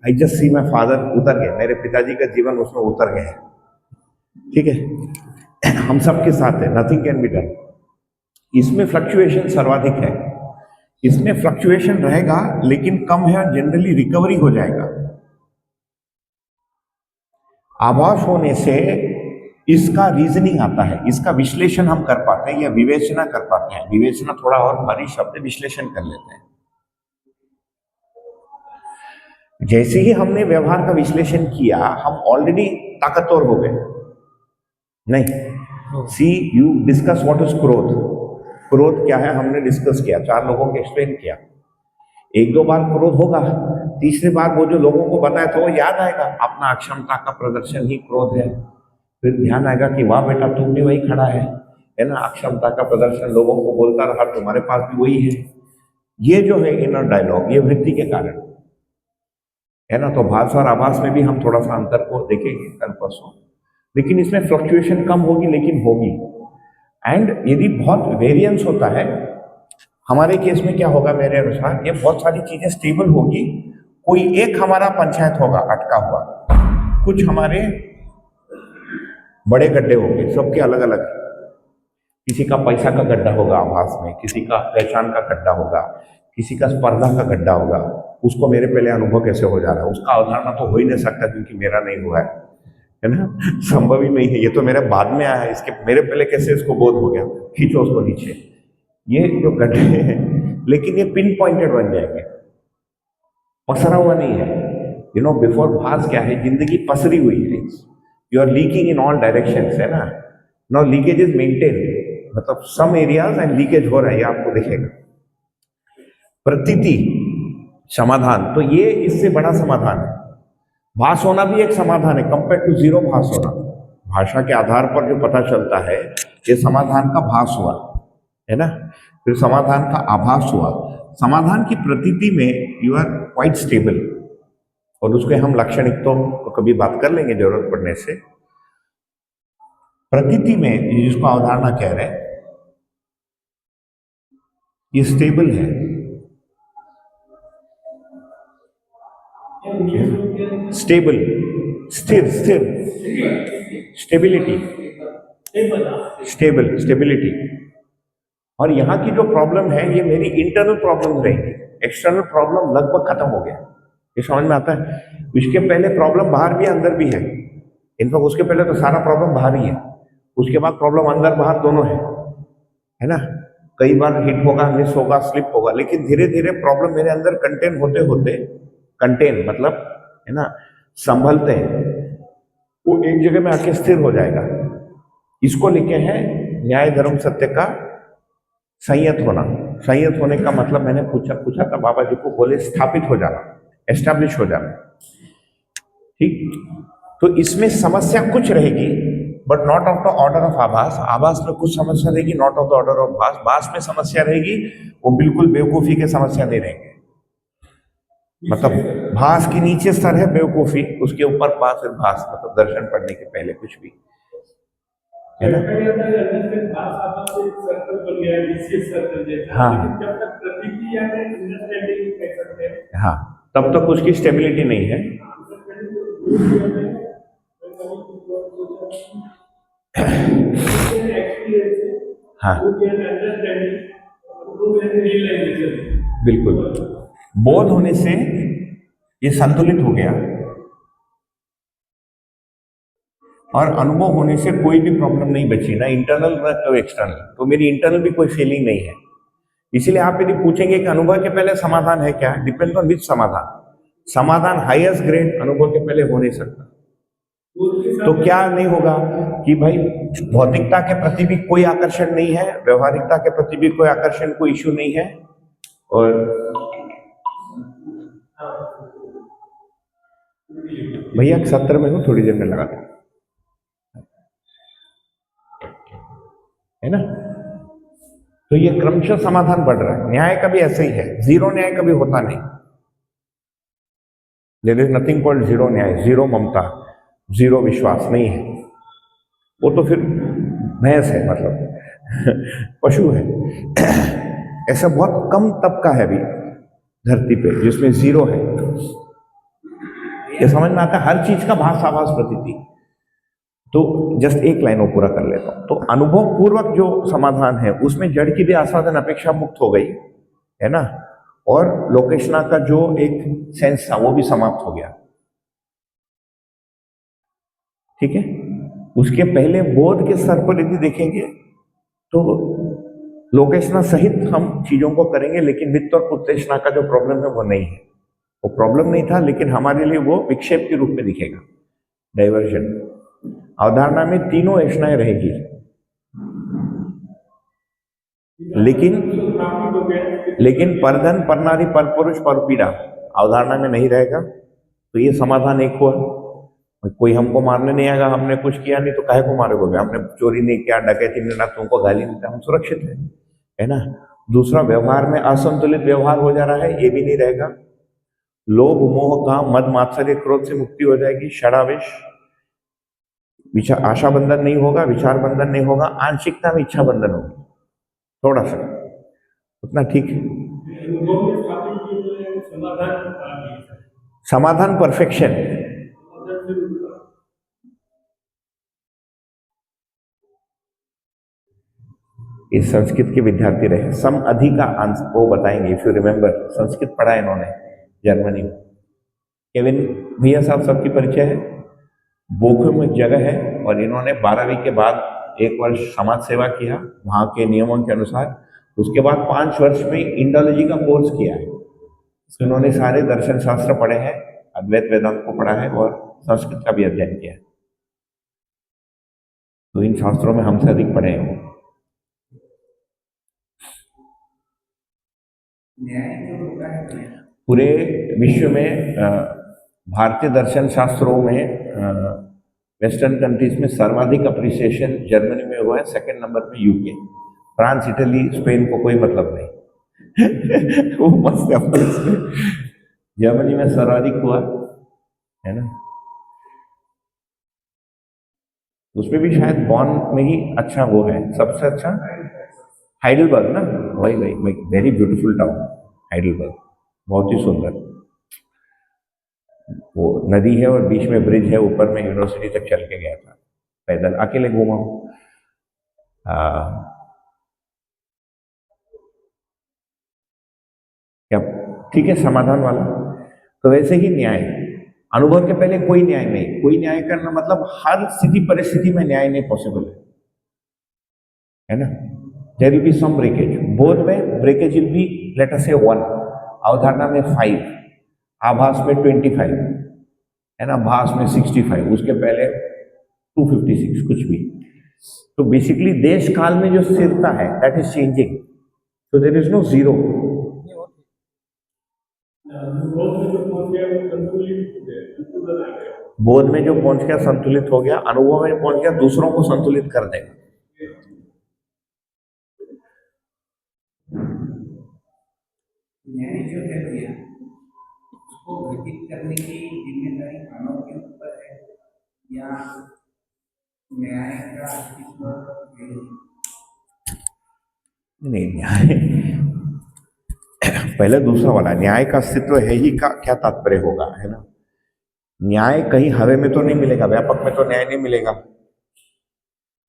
I just see my father, उतर गए मेरे पिताजी का जीवन उसमें उतर गया है। ठीक है, हम सबके साथ है, नथिंग कैन बी डन। इसमें फ्लक्चुएशन सर्वाधिक है, इसमें फ्लक्चुएशन रहेगा लेकिन कम है और जनरली रिकवरी हो जाएगा। आभास होने से इसका रीजनिंग आता है, इसका विश्लेषण हम कर पाते हैं या विवेचना कर पाते हैं। विवेचना थोड़ा और भारी शब्द, विश्लेषण कर लेते हैं। जैसे ही हमने व्यवहार का विश्लेषण किया, हम ऑलरेडी ताकतवर हो गए। नहीं, सी यू डिस्कस व्हाट इज क्रोध। क्रोध क्या है हमने डिस्कस किया, 4 लोगों को एक्सप्लेन किया। 1-2 बार क्रोध होगा, तीसरी बार वो जो लोगों को बताया था वो याद आएगा, अपना अक्षमता का प्रदर्शन ही क्रोध है। फिर ध्यान आएगा कि वाह बेटा तुम भी वही खड़ा है ना, अक्षमता का प्रदर्शन लोगों को बोलता रहा, तुम्हारे पास भी वही है। ये जो है इनर डायलॉग, ये वृत्ति के कारण है ना। तो भास और आभास में भी हम थोड़ा सा अंतर को देखेंगे कल परसों, लेकिन इसमें फ्लक्चुएशन कम होगी लेकिन होगी। एंड यदि बहुत वेरिएंस होता है, हमारे केस में क्या होगा मेरे अनुसार, ये बहुत सारी चीजें स्टेबल होगी। कोई एक हमारा पंचायत होगा अटका हुआ, कुछ हमारे बड़े गड्ढे होंगे, सबके अलग अलग। किसी का पैसा का गड्ढा होगा आभास में, किसी का पहचान का गड्ढा होगा, किसी का स्पर्धा का गड्ढा होगा। उसको मेरे पहले अनुभव कैसे हो जा रहा है, उसका अवधारणा तो हो ही नहीं सकता क्योंकि मेरा नहीं हुआ है ना, संभव ही नहीं है। ये तो मेरे बाद में आया है, इसके मेरे पहले कैसे इसको बोध हो गया, खींचो उसको नीचे। ये जो गड्ढे हैं, लेकिन ये पिन पॉइंटेड बन जाएंगे, पसरा हुआ नहीं है। यू नो, बिफोर भास क्या है, जिंदगी पसरी हुई है। You are leaking in all directions, है ना। नाउ लीकेज इज मेंटेन, मतलब सम एरियाज एंड लीकेज हो रहा है, ये आपको दिखेगा। प्रतीति समाधान, तो ये इससे बड़ा समाधान है। भास होना भी एक समाधान है कंपेयर टू जीरो भास होना। भाषा के आधार पर जो पता चलता है, ये समाधान का भास हुआ, है ना, फिर समाधान का आभास हुआ। समाधान की प्रतीति में यू आर क्वाइट स्टेबल, और उसके हम लाक्षणिक तो कभी बात कर लेंगे जरूरत पड़ने से। प्रतीति में जिसको अवधारणा कह रहे हैं, ये स्टेबल है, स्टेबल, स्थिर, स्थिर, स्टेबिलिटी, स्टेबल, स्टेबिलिटी। और यहाँ की जो प्रॉब्लम है, ये मेरी इंटरनल प्रॉब्लम रहेगी, एक्सटर्नल प्रॉब्लम लगभग खत्म हो गया। ये समझ में आता है। इसके पहले प्रॉब्लम बाहर भी अंदर भी है, इनफैक्ट उसके पहले तो सारा प्रॉब्लम बाहर ही है, उसके बाद प्रॉब्लम अंदर बाहर दोनों है ना। कई बार हिट होगा, मिस होगा, स्लिप होगा, लेकिन धीरे धीरे प्रॉब्लम मेरे अंदर कंटेन होते होते, कंटेन मतलब है ना, संभलते हैं, वो एक जगह में आके स्थिर हो जाएगा। इसको लिखे हैं न्याय धर्म सत्य का संयत होना। संयत होने का मतलब मैंने पूछा था बाबा जी को, बोले स्थापित हो जाना, एस्टैब्लिश हो जाना। ठीक, तो इसमें समस्या कुछ रहेगी, but not of the order of आभास। आभास में कुछ समस्या रहेगी, not of the order of भास। भास में समस्या रहेगी, वो बिल्कुल बेवकूफी के समस्या नहीं रहेंगे। मतलब भास की नीचे स्तर है बेवकूफी, उसके ऊपर पास फिर भास, मतलब दर्शन पढ़ने के पहले कुछ भी, है ना। हाँ हाँ, तब तक उसकी स्टेबिलिटी नहीं है। हाँ बिल्कुल, बोध होने से ये संतुलित हो गया, और अनुभव होने से कोई भी प्रॉब्लम नहीं बची, ना इंटरनल ना तो एक्सटर्नल। तो मेरी इंटरनल भी कोई फीलिंग नहीं है। इसीलिए आप यदि पूछेंगे कि अनुभव के पहले समाधान है क्या, डिपेंड ऑन विच समाधान। समाधान हाईएस्ट ग्रेड अनुभव के पहले हो नहीं सकता। तो क्या नहीं होगा कि भाई भौतिकता के प्रति भी कोई आकर्षण नहीं है, व्यवहारिकता के प्रति भी कोई आकर्षण, कोई इश्यू नहीं है। और भैया सत्र में हूँ, थोड़ी देर में लगा था, है ना। तो ये क्रमशः समाधान बढ़ रहा है। न्याय का भी ऐसे ही है, जीरो न्याय कभी होता नहीं। There is nothing called zero न्याय, जीरो ममता, जीरो विश्वास नहीं है। वो तो फिर भैंस है, मतलब पशु है। ऐसा बहुत कम तबका है अभी धरती पे जिसमें जीरो है। ये समझ में आता है, हर चीज का भास आभास प्रतीति। तो जस्ट एक लाइन वो पूरा कर लेता हूं। तो अनुभव पूर्वक जो समाधान है उसमें जड़ की भी आस्वादन अपेक्षा मुक्त हो गई, है ना, और लोकेशना का जो एक सेंस था वो भी समाप्त हो गया। ठीक है। उसके पहले बोध के स्तर पर यदि देखेंगे तो लोकेशना सहित हम चीजों को करेंगे, लेकिन वित्त और उत्तेजना का जो प्रॉब्लम है वो नहीं है। वो प्रॉब्लम नहीं था, लेकिन हमारे लिए वो विक्षेप के रूप में दिखेगा, डाइवर्जन। अवधारणा में तीनों ऐषणाएं रहेगी, लेकिन परधन, परनारी, परपुरुष, परपीड़ा अवधारणा में नहीं रहेगा। तो ये समाधान एक हुआ। कोई हमको मारने नहीं आएगा, हमने कुछ किया नहीं तो काहे को मारोगे, हमने चोरी नहीं किया, डकैती नहीं ना, तुमको गाली नहीं दी, हम सुरक्षित है ना। दूसरा, व्यवहार में असंतुलित व्यवहार हो जा रहा है, ये भी नहीं रहेगा। लोभ, मोह, काम, मद, मात्सर्य, क्रोध से मुक्ति हो जाएगी। षडावेश, विचार, आशा बंधन नहीं होगा, विचार बंधन नहीं होगा, आंशिकता में इच्छा बंधन होगी, थोड़ा सा, उतना ठीक है। समाधान परफेक्शन। इस संस्कृत के विद्यार्थी रहे, सम अधि का आंसर वो बताएंगे। इफ यू रिमेम्बर, संस्कृत पढ़ा इन्होंने जर्मनी में। केविन भैया साहब सबकी परिचय है। बोखम में जगह है, और इन्होंने 12वीं के बाद 1 वर्ष समाज सेवा किया वहाँ के नियमों के अनुसार। उसके बाद 5 वर्ष में इंडोलॉजी का कोर्स किया है। इन्होंने सारे दर्शन शास्त्र पढ़े हैं, अद्वैत वेदांत को पढ़ा है, और संस्कृत का भी अध्ययन किया है। तो इन शास्त्रों में हमसे अधिक पढ़े हैं। पूरे विश्व में भारतीय दर्शन शास्त्रों में वेस्टर्न कंट्रीज में सर्वाधिक अप्रिसिएशन जर्मनी में हुआ है, सेकंड नंबर पे यूके। फ्रांस, इटली, स्पेन को कोई मतलब नहीं। वो मस्त है। जर्मनी में सर्वाधिक हुआ है ना। उसमें भी शायद बॉन में ही अच्छा वो है, सबसे अच्छा हाइडलबर्ग ना, वही वही वेरी ब्यूटीफुल टाउन हाइडलबर्ग, बहुत ही सुंदर। वो नदी है और बीच में ब्रिज है, ऊपर में यूनिवर्सिटी तक चल के गया था, पैदल अकेले घूमा हूं। क्या ठीक है, समाधान वाला। तो वैसे ही न्याय, अनुभव के पहले कोई न्याय नहीं। कोई न्याय करना मतलब हर स्थिति परिस्थिति में न्याय नहीं पॉसिबल है ना। There will be some breakage. बोध में breakage will be let us say 1, अवधारणा में 5, आभास में 25, है ना, भास में 65, उसके पहले 256 कुछ भी। तो बेसिकली देश काल में जो स्थिरता है that is changing, so there is no zero. बोध में जो पहुंच गया संतुलित हो गया, अनुभव में पहुंच गया दूसरों को संतुलित कर देगा। न्याय जो है भैया, उसको घटित करने की जिम्मेदारी मानव के ऊपर है या न्याय का अस्तित्व नहीं? न्याय पहले दूसरा वाला, न्याय का अस्तित्व है ही का क्या तात्पर्य होगा, है ना। न्याय कहीं हवा में तो नहीं मिलेगा, व्यापक में तो न्याय नहीं मिलेगा,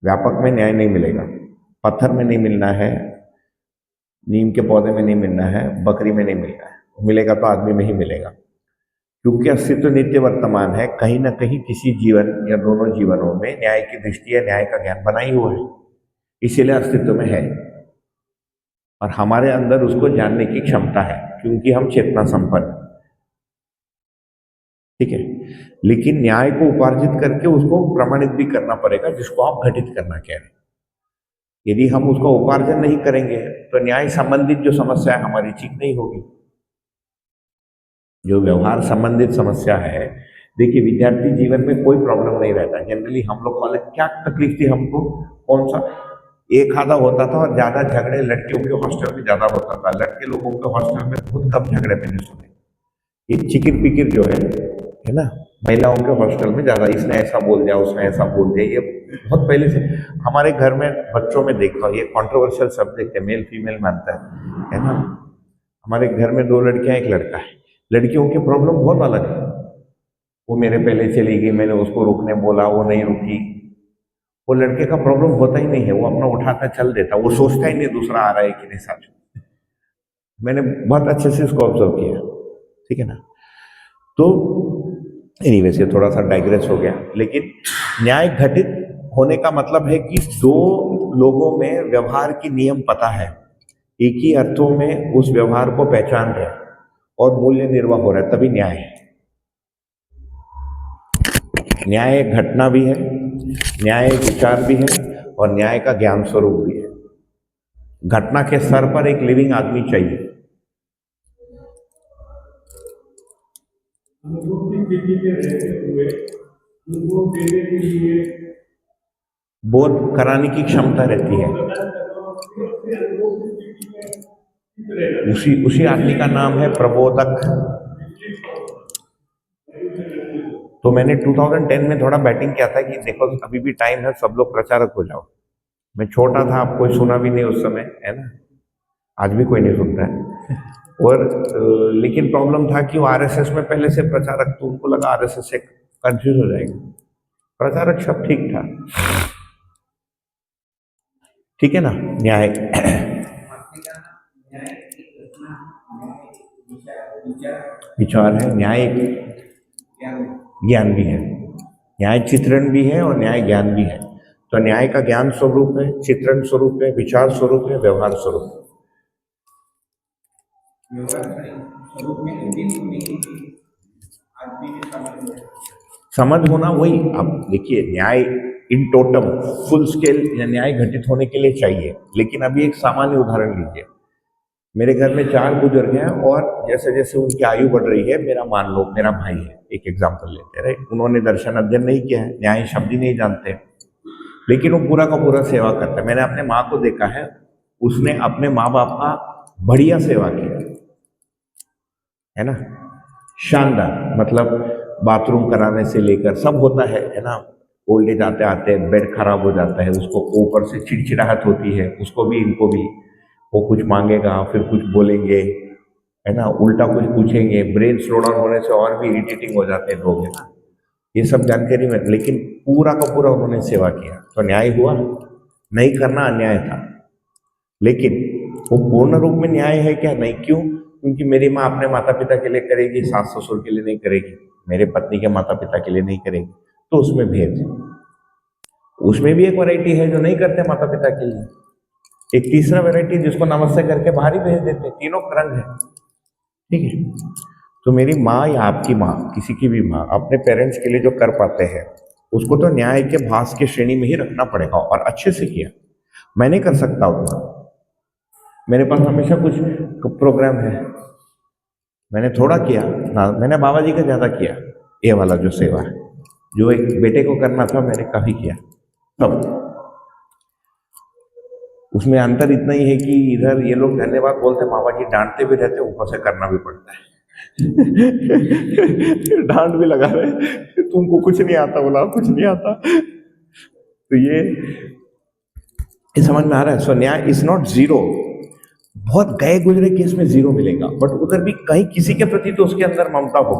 व्यापक में न्याय नहीं मिलेगा। पत्थर में नहीं मिलना है, नीम के पौधे में नहीं मिलना है, बकरी में नहीं मिलना है, मिलेगा तो आदमी में ही मिलेगा। क्योंकि अस्तित्व नित्य वर्तमान है, कहीं ना कहीं किसी जीवन या दोनों जीवनों में न्याय की दृष्टि या न्याय का ज्ञान बना ही हुआ है, इसीलिए अस्तित्व में है और हमारे अंदर उसको जानने की क्षमता है, क्योंकि हम चेतना संपन्न, ठीक है। लेकिन न्याय को उपार्जित करके उसको प्रमाणित भी करना पड़ेगा, जिसको आप घटित करना कह रहे हैं। यदि हम उसका उपार्जन नहीं करेंगे तो न्याय संबंधित जो समस्या है हमारी ठीक नहीं होगी। जो व्यवहार संबंधित समस्या है, देखिए विद्यार्थी जीवन में कोई प्रॉब्लम नहीं रहता। जनरली हम लोग कॉलेज क्या तकलीफ थी हमको, कौन सा एक आधा होता था, और ज्यादा झगड़े लड़कियों के हॉस्टल में ज्यादा होता था, लड़के लोगों के हॉस्टल में बहुत कम झगड़े मैंने सुने। ये चिकिर पिकिर जो है है ना, महिलाओं के हॉस्टल में ज़्यादा इसने ऐसा बोल दिया, उसने ऐसा बोल दिया, ये बहुत पहले से हमारे घर में बच्चों में देखा, ये कंट्रोवर्शियल सब्जेक्ट है, मेल फीमेल मानता है ना। हमारे घर में 2 लड़कियां, 1 लड़का है। लड़कियों की प्रॉब्लम बहुत अलग है। वो मेरे पहले चली गई, मैंने उसको रुकने बोला, वो नहीं रुकी। वो लड़के का प्रॉब्लम होता ही नहीं है, वो अपना उठाता चल देता, वो सोचता ही नहीं दूसरा आ रहा है कि नहीं साथ। मैंने बहुत अच्छे से इसको ऑब्जर्व किया, ठीक है ना। तो एनीवे से थोड़ा सा डाइग्रेस हो गया, लेकिन न्याय घटित होने का मतलब है कि 2 लोगों में व्यवहार की नियम पता है, एक ही अर्थों में उस व्यवहार को पहचान रहे हैं और मूल्य निर्वाह हो रहा है, तभी न्याय है। न्याय एक घटना भी है, न्याय एक विचार भी है, और न्याय का ज्ञान स्वरूप भी है। घटना के स्तर पर एक लिविंग आदमी चाहिए। अनुभव की स्थिति में रहते हुए अनुभव देने के लिए बोध कराने की क्षमता रहती है। उसी आदमी का नाम है प्रबोधक। तो मैंने 2010 में थोड़ा बैटिंग किया था कि देखो अभी भी टाइम है, सब लोग प्रचारक हो जाओ। मैं छोटा था, आप कोई सुना भी नहीं उस समय, है ना, आज भी कोई नहीं सुनता है। और लेकिन प्रॉब्लम था कि वो आरएसएस में पहले से प्रचारक, तो उनको लगा आरएसएस से कंफ्यूज हो जाएगा। प्रचारक शब्द ठीक था, ठीक है ना। न्याय विचार है, न्याय ज्ञान भी है, न्याय चित्रण भी है और न्याय ज्ञान भी है। तो न्याय का ज्ञान स्वरूप है, चित्रण स्वरूप है, विचार स्वरूप है, व्यवहार स्वरूप है। समझ होना वही, अब देखिए न्याय इन टोटम फुल स्केल या न्याय घटित होने के लिए चाहिए। लेकिन अभी एक सामान्य उदाहरण लीजिए, मेरे घर में 4 बुजुर्ग हैं और जैसे जैसे उनकी आयु बढ़ रही है, मेरा मान लो मेरा भाई है, एक एग्जाम्पल लेते हैं, राइट, उन्होंने दर्शन अध्ययन नहीं किया है, न्याय शब्द ही नहीं जानते, लेकिन वो पूरा का पूरा सेवा करता है। मैंने अपने माँ को देखा है, उसने अपने माँ बाप का बढ़िया सेवा किया है ना, शानदार, मतलब बाथरूम कराने से लेकर सब होता है ना। ओल्ड एज आते आते बेड खराब हो जाता है, उसको ऊपर से चिड़चिड़ाहट होती है, उसको भी इनको भी। वो कुछ मांगेगा, फिर कुछ बोलेंगे, है ना, उल्टा कुछ पूछेंगे, ब्रेन स्लो डाउन होने से और भी इरिटेटिंग हो जाते हैं लोग, है ना। ये सब जानकारी में, लेकिन पूरा का पूरा उन्होंने सेवा किया, तो न्याय हुआ। नहीं करना अन्याय था, लेकिन वो पूर्ण रूप में न्याय है क्या? नहीं। क्यों? क्योंकि मेरी माँ अपने माता पिता के लिए करेगी, सास ससुर के लिए नहीं करेगी, मेरे पत्नी के माता पिता के लिए नहीं करेगी, तो उसमें भेद है। उसमें भी एक वैरायटी है जो नहीं करते माता पिता के लिए, एक तीसरा वैरायटी जिसको नमस्ते करके बाहर ही भेज देते, तीनों रंग है, ठीक है। तो मेरी माँ या आपकी माँ, किसी की भी माँ, अपने पेरेंट्स के लिए जो कर पाते हैं उसको तो न्याय के भास की श्रेणी में ही रखना पड़ेगा, और अच्छे से किया। मैं नहीं कर सकता उतना, मेरे पास हमेशा कुछ प्रोग्राम है, मैंने थोड़ा किया ना, मैंने बाबा जी का ज़्यादा किया। ये वाला जो सेवा है, जो एक बेटे को करना था, मैंने काफ़ी किया। तब उसमें अंतर इतना ही है कि इधर ये लोग धन्यवाद बोलते, बाबा जी डांटते भी रहते, ऊपर से करना भी पड़ता है। डांट भी लगा रहे, तुमको कुछ नहीं आता, बोला कुछ नहीं आता। तो ये समझ में आ रहा है। सो न्याय इज नॉट जीरो। बहुत गए गुजरे केस में जीरो मिलेगा, बट उधर भी कहीं किसी के प्रति तो उसके अंदर ममता हो।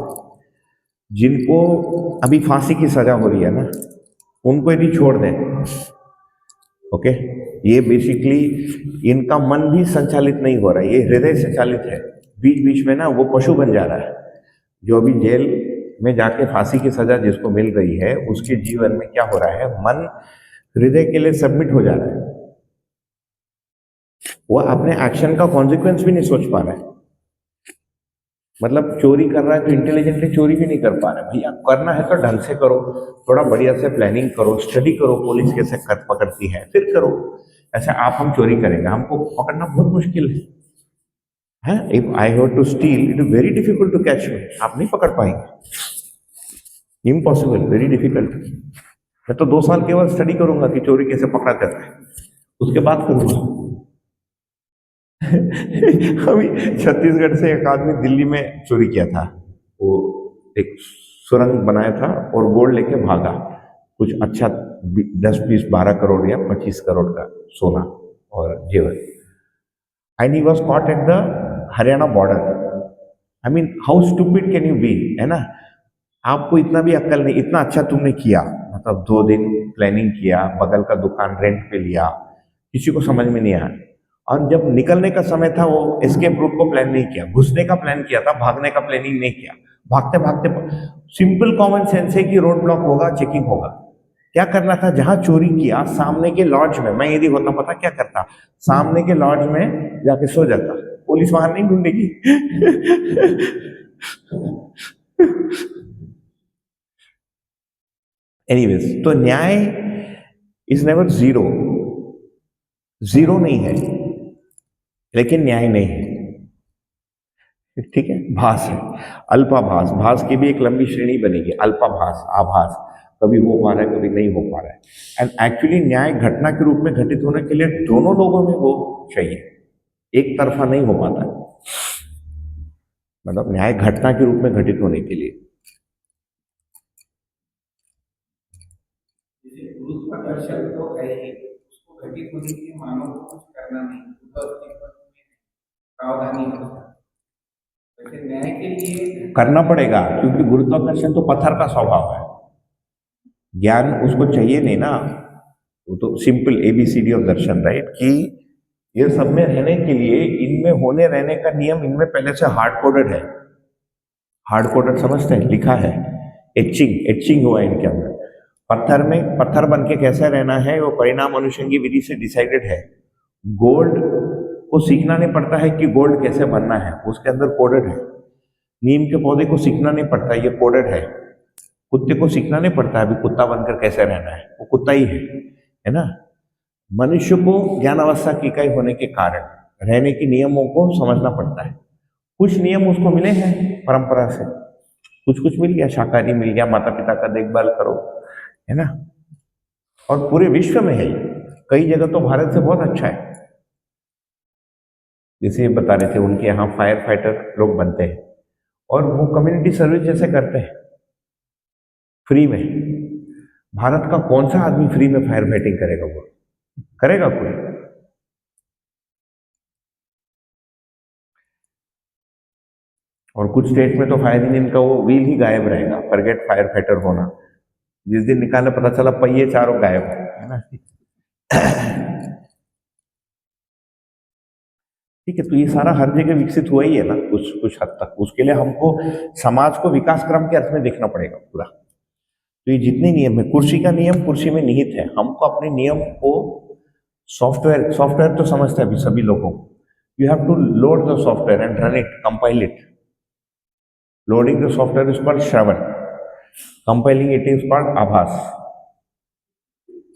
जिनको अभी फांसी की सजा हो रही है ना, उनको यदि छोड़ दें, ओके, ये बेसिकली इनका मन भी संचालित नहीं हो रहा है, ये हृदय से चालित है। बीच बीच में ना वो पशु बन जा रहा है। जो अभी जेल में जाके फांसी की सजा जिसको मिल रही है, उसके जीवन में क्या हो रहा है, मन हृदय के लिए सबमिट हो जा रहा है। वो अपने एक्शन का कॉन्सिक्वेंस भी नहीं सोच पा रहा है। मतलब चोरी कर रहा है तो इंटेलिजेंटली चोरी भी नहीं कर पा रहा है। भैया करना है तो ढंग से करो, थोड़ा बढ़िया से प्लानिंग करो, स्टडी करो, पुलिस कैसे कर पकड़ती है, फिर करो। ऐसे आप हम चोरी करेंगे, हमको पकड़ना बहुत मुश्किल है। If I have to steal, it is very difficult to catch me. आप नहीं पकड़ पाएंगे, इम्पॉसिबल, वेरी डिफिकल्ट। मैं तो 2 साल केवल स्टडी करूंगा कि चोरी कैसे पकड़ा जाता है, उसके बाद करूंगा। अभी छत्तीसगढ़ से एक आदमी दिल्ली में चोरी किया था, वो एक सुरंग बनाया था और गोल्ड लेके भागा, कुछ अच्छा 10-20-12 करोड़ या 25 करोड़ का सोना और जेवर, and he was caught at the Haryana border. I mean how stupid can you be, है ना? आपको इतना भी अक्ल नहीं, इतना अच्छा तुमने किया, मतलब 2 दिन प्लानिंग किया, बगल का दुकान रेंट पे लिया, किसी को समझ में नहीं आया, और जब निकलने का समय था वो एस्केप रूट को प्लान नहीं किया, घुसने का प्लान किया था, भागने का प्लानिंग नहीं किया। भागते भागते, सिंपल कॉमन सेंस है कि रोड ब्लॉक होगा, चेकिंग होगा, क्या करना था, जहां चोरी किया सामने के लॉज में, मैं यदि होता पता क्या करता, सामने के लॉज में जाके सो जाता, पुलिस वहां नहीं ढूंढेगी। एनीवेज, तो न्याय इज नेवर जीरो, जीरो नहीं है, लेकिन न्याय नहीं है, ठीक है? भास है, अल्पाभास, भास की भी एक लंबी श्रेणी बनेगी, अल्पाभास, आभास, कभी हो पा रहा है, कभी नहीं हो पा रहा है। एंड एक्चुअली न्याय घटना के रूप में घटित होने के लिए दोनों लोगों में वो चाहिए, एक तरफा नहीं हो पाता, मतलब न्याय घटना के रूप में घटित होने के लिए। जैसे गुरुत्वाकर्षण तो है ही, उसको घटित होने के लिए मानव को कुछ करना नहीं, उसका अस्तित्व में प्रावधानी होता है। वैसे न्याय के लिए करना पड़ेगा, क्योंकि गुरुत्वाकर्षण तो पत्थर का स्वभाव है, ज्ञान उसको चाहिए नहीं ना, वो तो simple ABCD of Darshan, right? कि ये सब में रहने के लिए इनमें होने रहने का नियम इनमें पहले से हार्ड कोडेड है। हार्ड कोडेड समझते हैं, लिखा है, एचिंग हुआ है इनके अंदर। पत्थर में पत्थर बन के कैसे रहना है वो परिणाम अनुषंगी विधि से डिसाइडेड है। गोल्ड को सीखना नहीं पड़ता है कि गोल्ड कैसे बनना है, उसके अंदर कोडेड है। नीम के पौधे को सीखना नहीं पड़ता, ये कोडेड है। कुत्ते को सीखना नहीं पड़ता अभी कुत्ता बनकर कैसे रहना है, वो कुत्ता ही है ना? मनुष्य को ज्ञान अवस्था की इकाई होने के कारण रहने के नियमों को समझना पड़ता है। कुछ नियम उसको मिले हैं परंपरा से, कुछ कुछ मिल गया, शाकाहारी मिल गया, माता पिता का देखभाल करो, है ना? और पूरे विश्व में है, कई जगह तो भारत से बहुत अच्छा है। जैसे ये बता रहे थे, उनके यहाँ फायर फाइटर लोग बनते हैं और वो कम्युनिटी सर्विस जैसे करते हैं फ्री में। भारत का कौन सा आदमी फ्री में फायर फाइटिंग करेगा? वो करेगा कोई? और कुछ स्टेट में तो फायर इंजन का वो व्हील ही गायब रहेगा, फॉरगेट फायर फाइटर होना। जिस दिन निकालने पता चला पहिए चारों गायब है ना? ठीक है, तो ये सारा हर जगह विकसित हुआ ही है ना, कुछ कुछ हद तक। उसके लिए हमको समाज को विकास क्रम के अर्थ में देखना पड़ेगा पूरा। तो ये जितने नियम है, कुर्सी का नियम कुर्सी में निहित है, हमको अपने नियम को सॉफ्टवेयर तो समझते हैं अभी सभी लोगों को। You have to load the software and run it, compile it. Loading the software is called श्रवण, कंपाइलिंग इट इज कॉल्ड आभास,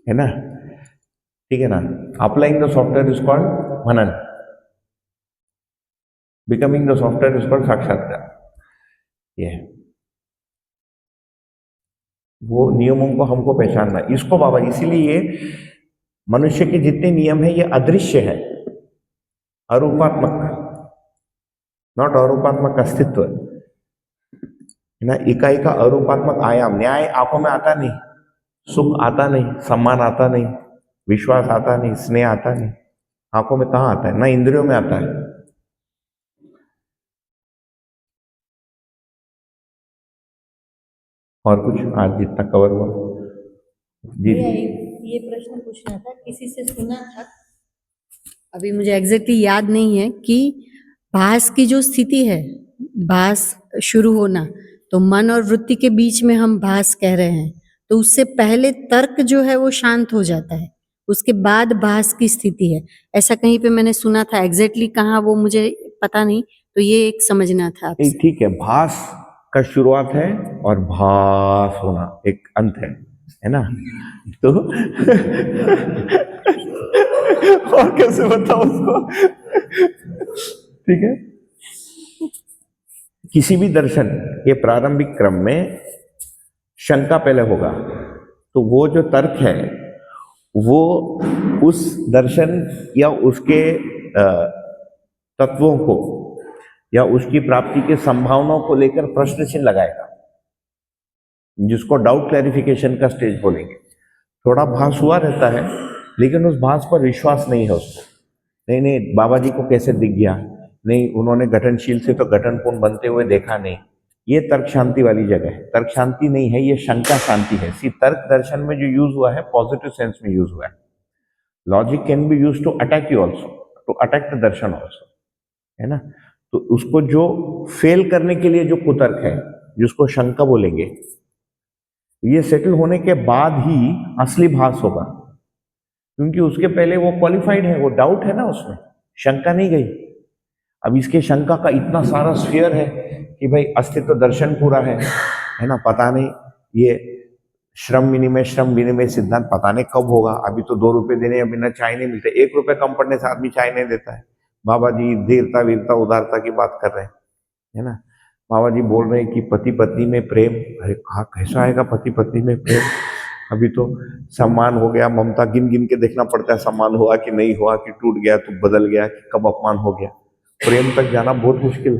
है ना? ठीक है ना? Applying the software is called मनन, becoming the software is called साक्षात्कार। ये वो नियमों को हमको पहचानना, इसको बाबा, इसीलिए ये मनुष्य के जितने नियम है ये अदृश्य है, अरूपात्मक, नॉट अरूपात्मक अस्तित्व, है ना? इकाई का अरूपात्मक आयाम। न्याय आंखों में आता नहीं, सुख आता नहीं, सम्मान आता नहीं, विश्वास आता नहीं, स्नेह आता नहीं, आंखों में कहाँ आता है? ना इंद्रियों में आता है। और कुछ आज जितना कवर हुआ जी? ये प्रश्न पूछना था, किसी से सुना था, अभी मुझे एग्जैक्टली याद नहीं है, कि भास की जो स्थिति है, भास शुरू होना, तो मन और वृत्ति के बीच में हम भास कह रहे हैं, तो उससे पहले तर्क जो है वो शांत हो जाता है, उसके बाद भास की स्थिति है, ऐसा कहीं पे मैंने सुना था। एग्जैक्टली कहाँ वो मुझे पता नहीं, तो ये एक समझना था आपसे। ठीक है, भास का शुरुआत है और भास होना एक अंत है ना? तो और कैसे बताओ उसको? ठीक है, किसी भी दर्शन के प्रारंभिक क्रम में शंका पहले होगा, तो वो जो तर्क है वो उस दर्शन या उसके तत्वों को या उसकी प्राप्ति के संभावनाओं को लेकर प्रश्न चिन्ह लगाएगा। जिसको डाउट क्लैरिफिकेशन का स्टेज बोलेंगे। थोड़ा भास हुआ रहता है, लेकिन उस भास पर विश्वास नहीं है उसको। नहीं नहीं, बाबा जी को कैसे दिख गया, नहीं उन्होंने घटनशील से तो घटनपूर्ण बनते हुए देखा नहीं। ये तर्क शांति वाली जगह है। तर्क शांति नहीं है, ये शंका शांति है। सी, तर्क दर्शन में जो यूज हुआ है पॉजिटिव सेंस में यूज हुआ है। Logic can be use to attack you also, to attack the दर्शन ऑल्सो, है ना। तो उसको जो फेल करने के लिए जो कुतर्क है, जिसको शंका बोलेंगे, ये सेटल होने के बाद ही असली भास होगा, क्योंकि उसके पहले वो क्वालिफाइड है, वो डाउट है ना, उसमें शंका नहीं गई। अब इसके शंका का इतना सारा स्फीयर है कि भाई अस्तित्व दर्शन पूरा है ना, पता नहीं ये श्रम विनिमय सिद्धांत पता नहीं कब होगा। अभी तो 2 रुपए देने बिना चाय नहीं मिलते, 1 रुपए कम पड़ने से आदमी चाय नहीं देता है। बाबा जी धीरता वीरता उदारता की बात कर रहे हैं, है ना। बाबा जी बोल रहे हैं कि पति पत्नी में प्रेम, अरे कहा कैसा आएगा पति पत्नी में प्रेम। अभी तो सम्मान हो गया, ममता गिन गिन के देखना पड़ता है, सम्मान हुआ कि नहीं हुआ, कि टूट गया तो बदल गया, कि कब अपमान हो गया। प्रेम तक जाना बहुत मुश्किल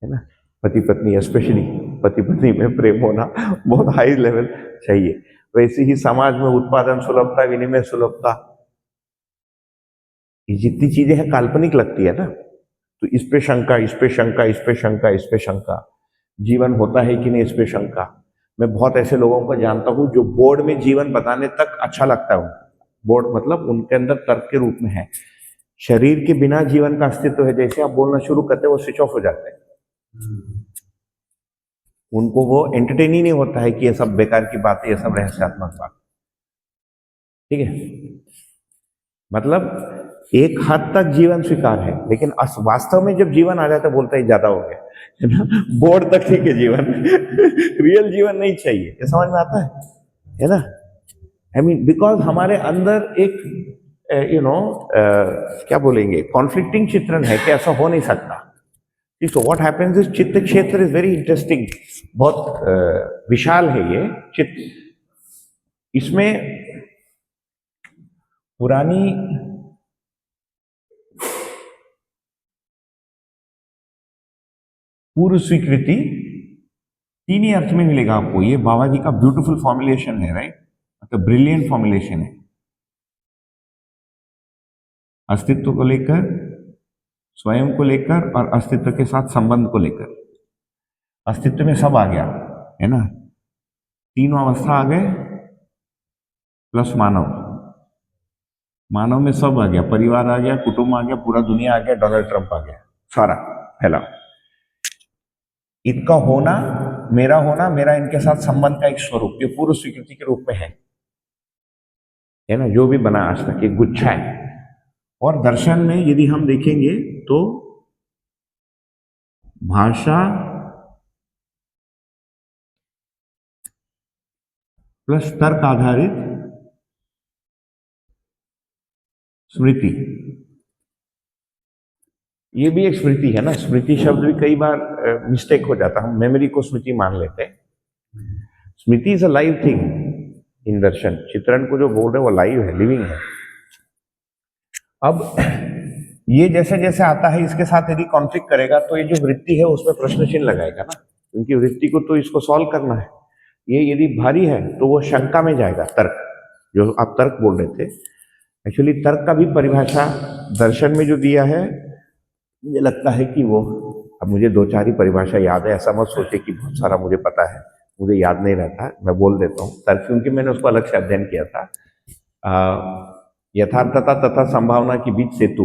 है ना। पति पत्नी, स्पेशली पति पत्नी में प्रेम होना बहुत हाई लेवल चाहिए। वैसे ही समाज में उत्पादन सुलभता, विनिमय सुलभता, ये जितनी चीजें हैं काल्पनिक लगती है ना। तो इस पे शंका, इस पे शंका, इस पे शंका, इस पे शंका, जीवन होता है कि नहीं इस पे शंका। मैं बहुत ऐसे लोगों को जानता हूं जो बोर्ड में जीवन बताने तक अच्छा लगता है उनको। बोर्ड मतलब उनके अंदर तर्क के रूप में है। शरीर के बिना जीवन का अस्तित्व है, जैसे आप बोलना शुरू करते हैं वो स्विच ऑफ हो जाते हैं। उनको वो एंटरटेन ही नहीं होता है कि ये सब बेकार की बात है, ये सब रहस्यात्मक बात, ठीक है। मतलब एक हद तक जीवन स्वीकार है, लेकिन वास्तव में जब जीवन आ जाता है बोलता है ज्यादा हो गया, है ना। बोर्ड तक ठीक है जीवन, रियल जीवन नहीं चाहिए। ये समझ में आता है ना। आई मीन बिकॉज हमारे अंदर एक क्या बोलेंगे, कॉन्फ्लिक्टिंग चित्रण है कि ऐसा हो नहीं सकता। सो व्हाट हैपेंस इज, चित्त क्षेत्र इज वेरी इंटरेस्टिंग, बहुत विशाल है ये चित्त। इसमें पुरानी पूर्व स्वीकृति 3 ही अर्थ में मिलेगा आपको। ये बाबा जी का ब्यूटीफुल फॉर्मुलेशन है, राइट, मतलब ब्रिलियंट फॉर्मुलेशन है। अस्तित्व को लेकर, स्वयं को लेकर और अस्तित्व के साथ संबंध को लेकर। अस्तित्व में सब आ गया, है ना। 3 अवस्था आ गए प्लस मानव। मानव में सब आ गया, परिवार आ गया, कुटुंब आ गया, पूरा दुनिया आ गया, डोनाल्ड ट्रंप आ गया, सारा फैला। इनका होना, मेरा इनके साथ संबंध का एक स्वरूप, ये पूर्व स्वीकृति के रूप में है ना। जो भी बना आज तक एक गुच्छा है। और दर्शन में यदि हम देखेंगे तो भाषा प्लस तर्क आधारित स्मृति, ये भी एक स्मृति है ना। स्मृति शब्द भी कई बार मिस्टेक हो जाता है, हम मेमोरी को स्मृति मान लेते हैं। स्मृति is a live thing in दर्शन। चित्रण को जो बोल रहे हैं वो लाइव है, लिविंग है। अब ये जैसे जैसे आता है, इसके साथ यदि कॉन्फ्लिक्ट करेगा तो ये जो वृत्ति है उसमें प्रश्न चिन्ह लगाएगा ना, क्योंकि वृत्ति को तो इसको सॉल्व करना है। ये यदि भारी है तो वो शंका में जाएगा। तर्क, जो आप तर्क बोल रहे थे, एक्चुअली तर्क का भी परिभाषा दर्शन में जो दिया है, मुझे लगता है कि वो, अब मुझे 2-4 ही परिभाषा याद है, ऐसा मत सोचे कि बहुत सारा मुझे पता है, मुझे याद नहीं रहता, मैं बोल देता हूँ तर्क, क्योंकि मैंने उसको अलग से अध्ययन किया था। यथार्थता तथा संभावना के बीच सेतु,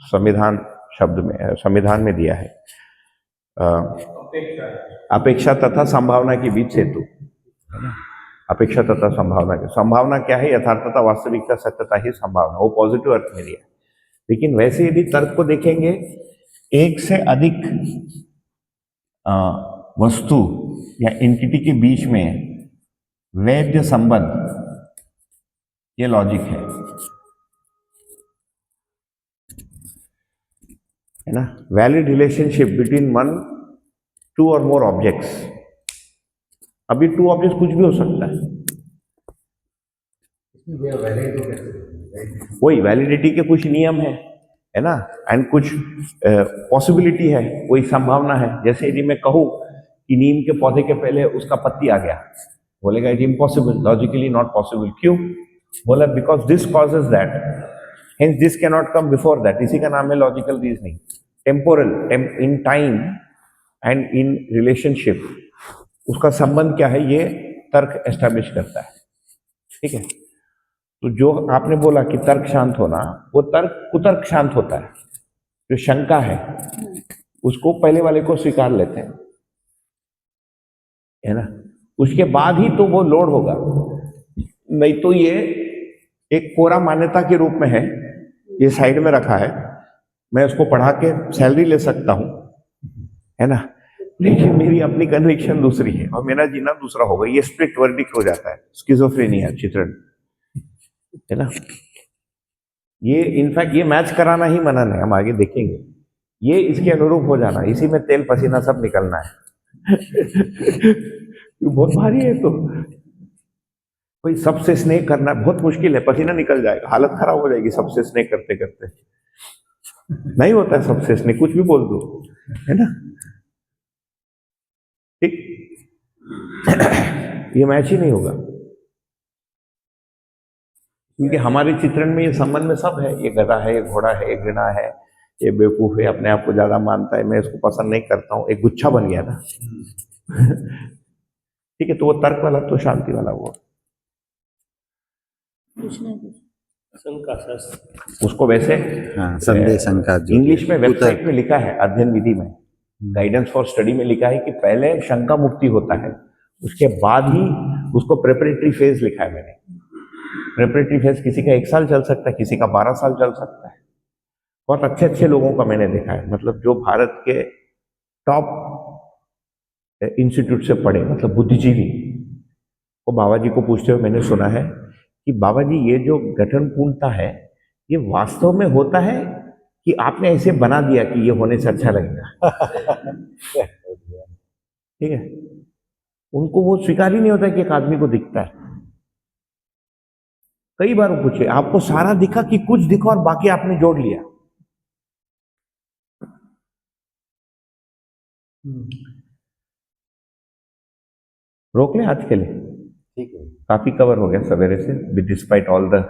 संविधान शब्द में, संविधान में दिया है। अपेक्षा तथा संभावना के बीच सेतु, है ना। अपेक्षा तथा संभावना के, संभावना क्या है, यथार्थता, वास्तविकता, सत्यता ही संभावना, वो पॉजिटिव अर्थ में दिया। लेकिन वैसे यदि तर्क को देखेंगे, एक से अधिक वस्तु या एंटिटी के बीच में वैध संबंध, ये लॉजिक है ना। वैलिड रिलेशनशिप बिटवीन 1, 2 और मोर ऑब्जेक्ट्स। अभी 2 ऑब्जेक्ट्स कुछ भी हो सकता है, वही वैलिडिटी के कुछ नियम है ना, एंड कुछ पॉसिबिलिटी है, कोई संभावना है। जैसे यदि मैं कहूँ कि नीम के पौधे के पहले उसका पत्ती आ गया, बोलेगा it impossible, logically not possible. क्यों? बोला because this causes that, hence this can not come before that. इसी का नाम है logical reasoning. Temporal, in time and in relationship, उसका संबंध क्या है ये तर्क एस्टैब्लिश करता है। ठीक है, तो जो आपने बोला कि तर्क शांत होना, वो तर्क कुतर्क शांत होता है। जो शंका है उसको पहले वाले को स्वीकार लेते हैं, है ना, उसके बाद ही तो वो लोड होगा। नहीं तो ये एक कोरा मान्यता के रूप में है, ये साइड में रखा है, मैं उसको पढ़ा के सैलरी ले सकता हूं, है ना, लेकिन मेरी अपनी कन्विक्शन दूसरी है और मेरा जीना दूसरा होगा। ये स्प्लिट वर्डिक्ट हो जाता है, स्किज़ोफ्रेनिया चित्रण, है ना। ये इनफैक्ट ये मैच कराना ही मनन है, हम आगे देखेंगे। ये इसके अनुरूप हो जाना, इसी में तेल पसीना सब निकलना है। बहुत भारी है, तो कोई सबसे स्नेह करना बहुत मुश्किल है, पसीना निकल जाएगा, हालत खराब हो जाएगी सबसे स्नेह करते करते। नहीं होता है सबसे स्नेह, कुछ भी बोल दो, है ना, ठीक। ये मैच ही नहीं होगा, क्योंकि हमारे चित्रण में ये संबंध में सब है। ये गधा है, ये घोड़ा है, ये घृणा है, ये बेवकूफ है, अपने आप को ज्यादा मानता है, मैं इसको पसंद नहीं करता हूँ, एक गुच्छा बन गया ना। ठीक है, तो वो तर्क वाला तो शांति वाला हुआ। उसको वैसे हाँ, संदेह शंका जो इंग्लिश में वेबसाइट में लिखा है, अध्ययन विधि में, गाइडेंस फॉर स्टडी में लिखा है कि पहले शंका मुक्ति होता है, उसके बाद ही उसको प्रेपरेटरी फेज लिखा है मैंने। प्रेपरेटरी फेज किसी का 1 साल चल सकता है, किसी का 12 साल चल सकता है। बहुत अच्छे अच्छे लोगों का मैंने देखा है, मतलब जो भारत के टॉप इंस्टीट्यूट से पढ़े, मतलब बुद्धिजीवी, वो बाबा जी को पूछते हुए मैंने सुना है कि बाबा जी ये जो गठन पूर्णता है ये वास्तव में होता है कि आपने ऐसे बना दिया कि ये होने से अच्छा लगेगा। ठीक है, उनको वो स्वीकार ही नहीं होता कि एक आदमी को दिखता है। कई बार वो पूछे आपको सारा दिखा कि कुछ दिखा और बाकी आपने जोड़ लिया। रोक ले आज के लिए, ठीक है, काफी कवर हो गया सवेरे से, डिस्पाइट ऑल द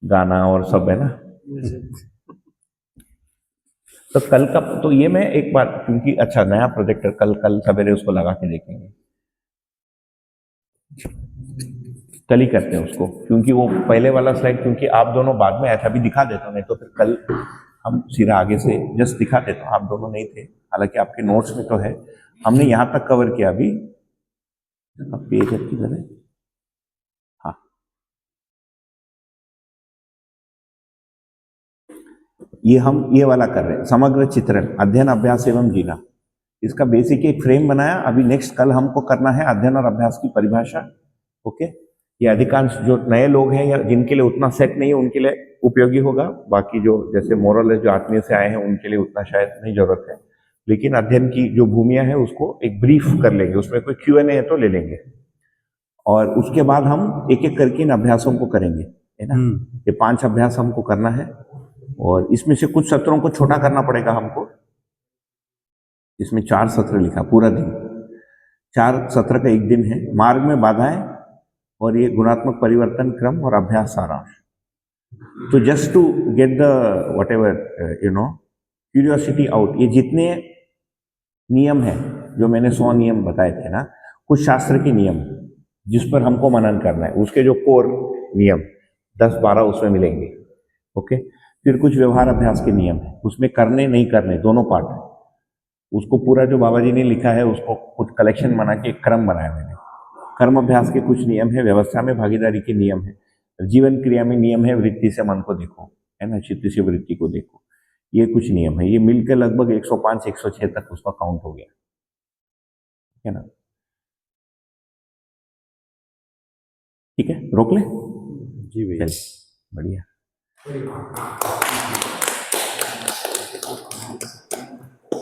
गाना और सब, है ना। तो कल का तो ये मैं एक बार, क्योंकि अच्छा नया प्रोजेक्टर कल सवेरे उसको लगा के देखेंगे, कल ही करते हैं उसको, क्योंकि वो पहले वाला स्लाइड, क्योंकि आप दोनों बाद में आया था, अभी दिखा देता हूँ, नहीं तो फिर कल हम सीधा आगे से जस्ट दिखा देता हूँ। आप दोनों नहीं थे, हालांकि आपके नोट्स में तो है, हमने यहाँ तक कवर किया। अभी अब पेज किधर है? हाँ, ये हम ये वाला कर रहे हैं, समग्र चित्रण, अध्ययन अभ्यास एवं जीना। इसका बेसिक एक फ्रेम बनाया। अभी नेक्स्ट कल हमको करना है अध्ययन और अभ्यास की परिभाषा। ओके, ये अधिकांश जो नए लोग हैं या जिनके लिए उतना सेट नहीं है उनके लिए उपयोगी होगा, बाकी जो जैसे मोरल जो आत्मीय से आए हैं उनके लिए उतना शायद नहीं जरूरत है। लेकिन अध्ययन की जो भूमिया है उसको एक ब्रीफ कर लेंगे, उसमें कोई Q&A है तो ले लेंगे, और उसके बाद हम एक एक करके इन अभ्यासों को करेंगे, है ना। ये 5 अभ्यास हमको करना है, और इसमें से कुछ सत्रों को छोटा करना पड़ेगा हमको। इसमें 4 सत्र लिखा, पूरा दिन, 4 सत्र का 1 दिन है। मार्ग में बाधाएं और ये गुणात्मक परिवर्तन क्रम और अभ्यास सारांश। तो just to get the whatever curiosity out, ये जितने नियम है जो मैंने 100 नियम बताए थे ना, कुछ शास्त्र के नियम जिस पर हमको मनन करना है, उसके जो कोर नियम 10-12 उसमें मिलेंगे। ओके, फिर कुछ व्यवहार अभ्यास के नियम है, उसमें करने नहीं करने दोनों पार्ट है। उसको पूरा जो बाबा जी ने लिखा है उसको कुछ कलेक्शन बना के एक क्रम बनाया मैंने। कर्म अभ्यास के कुछ नियम है, व्यवस्था में भागीदारी के नियम है, जीवन क्रिया में नियम है, वृत्ति से मन को देखो, है ना, चित्त से वृत्ति को देखो, ये कुछ नियम है। ये मिलकर लगभग 105-106 तक उसका काउंट हो गया, है ना। ठीक है, रोक ले जी भैया, बढ़िया।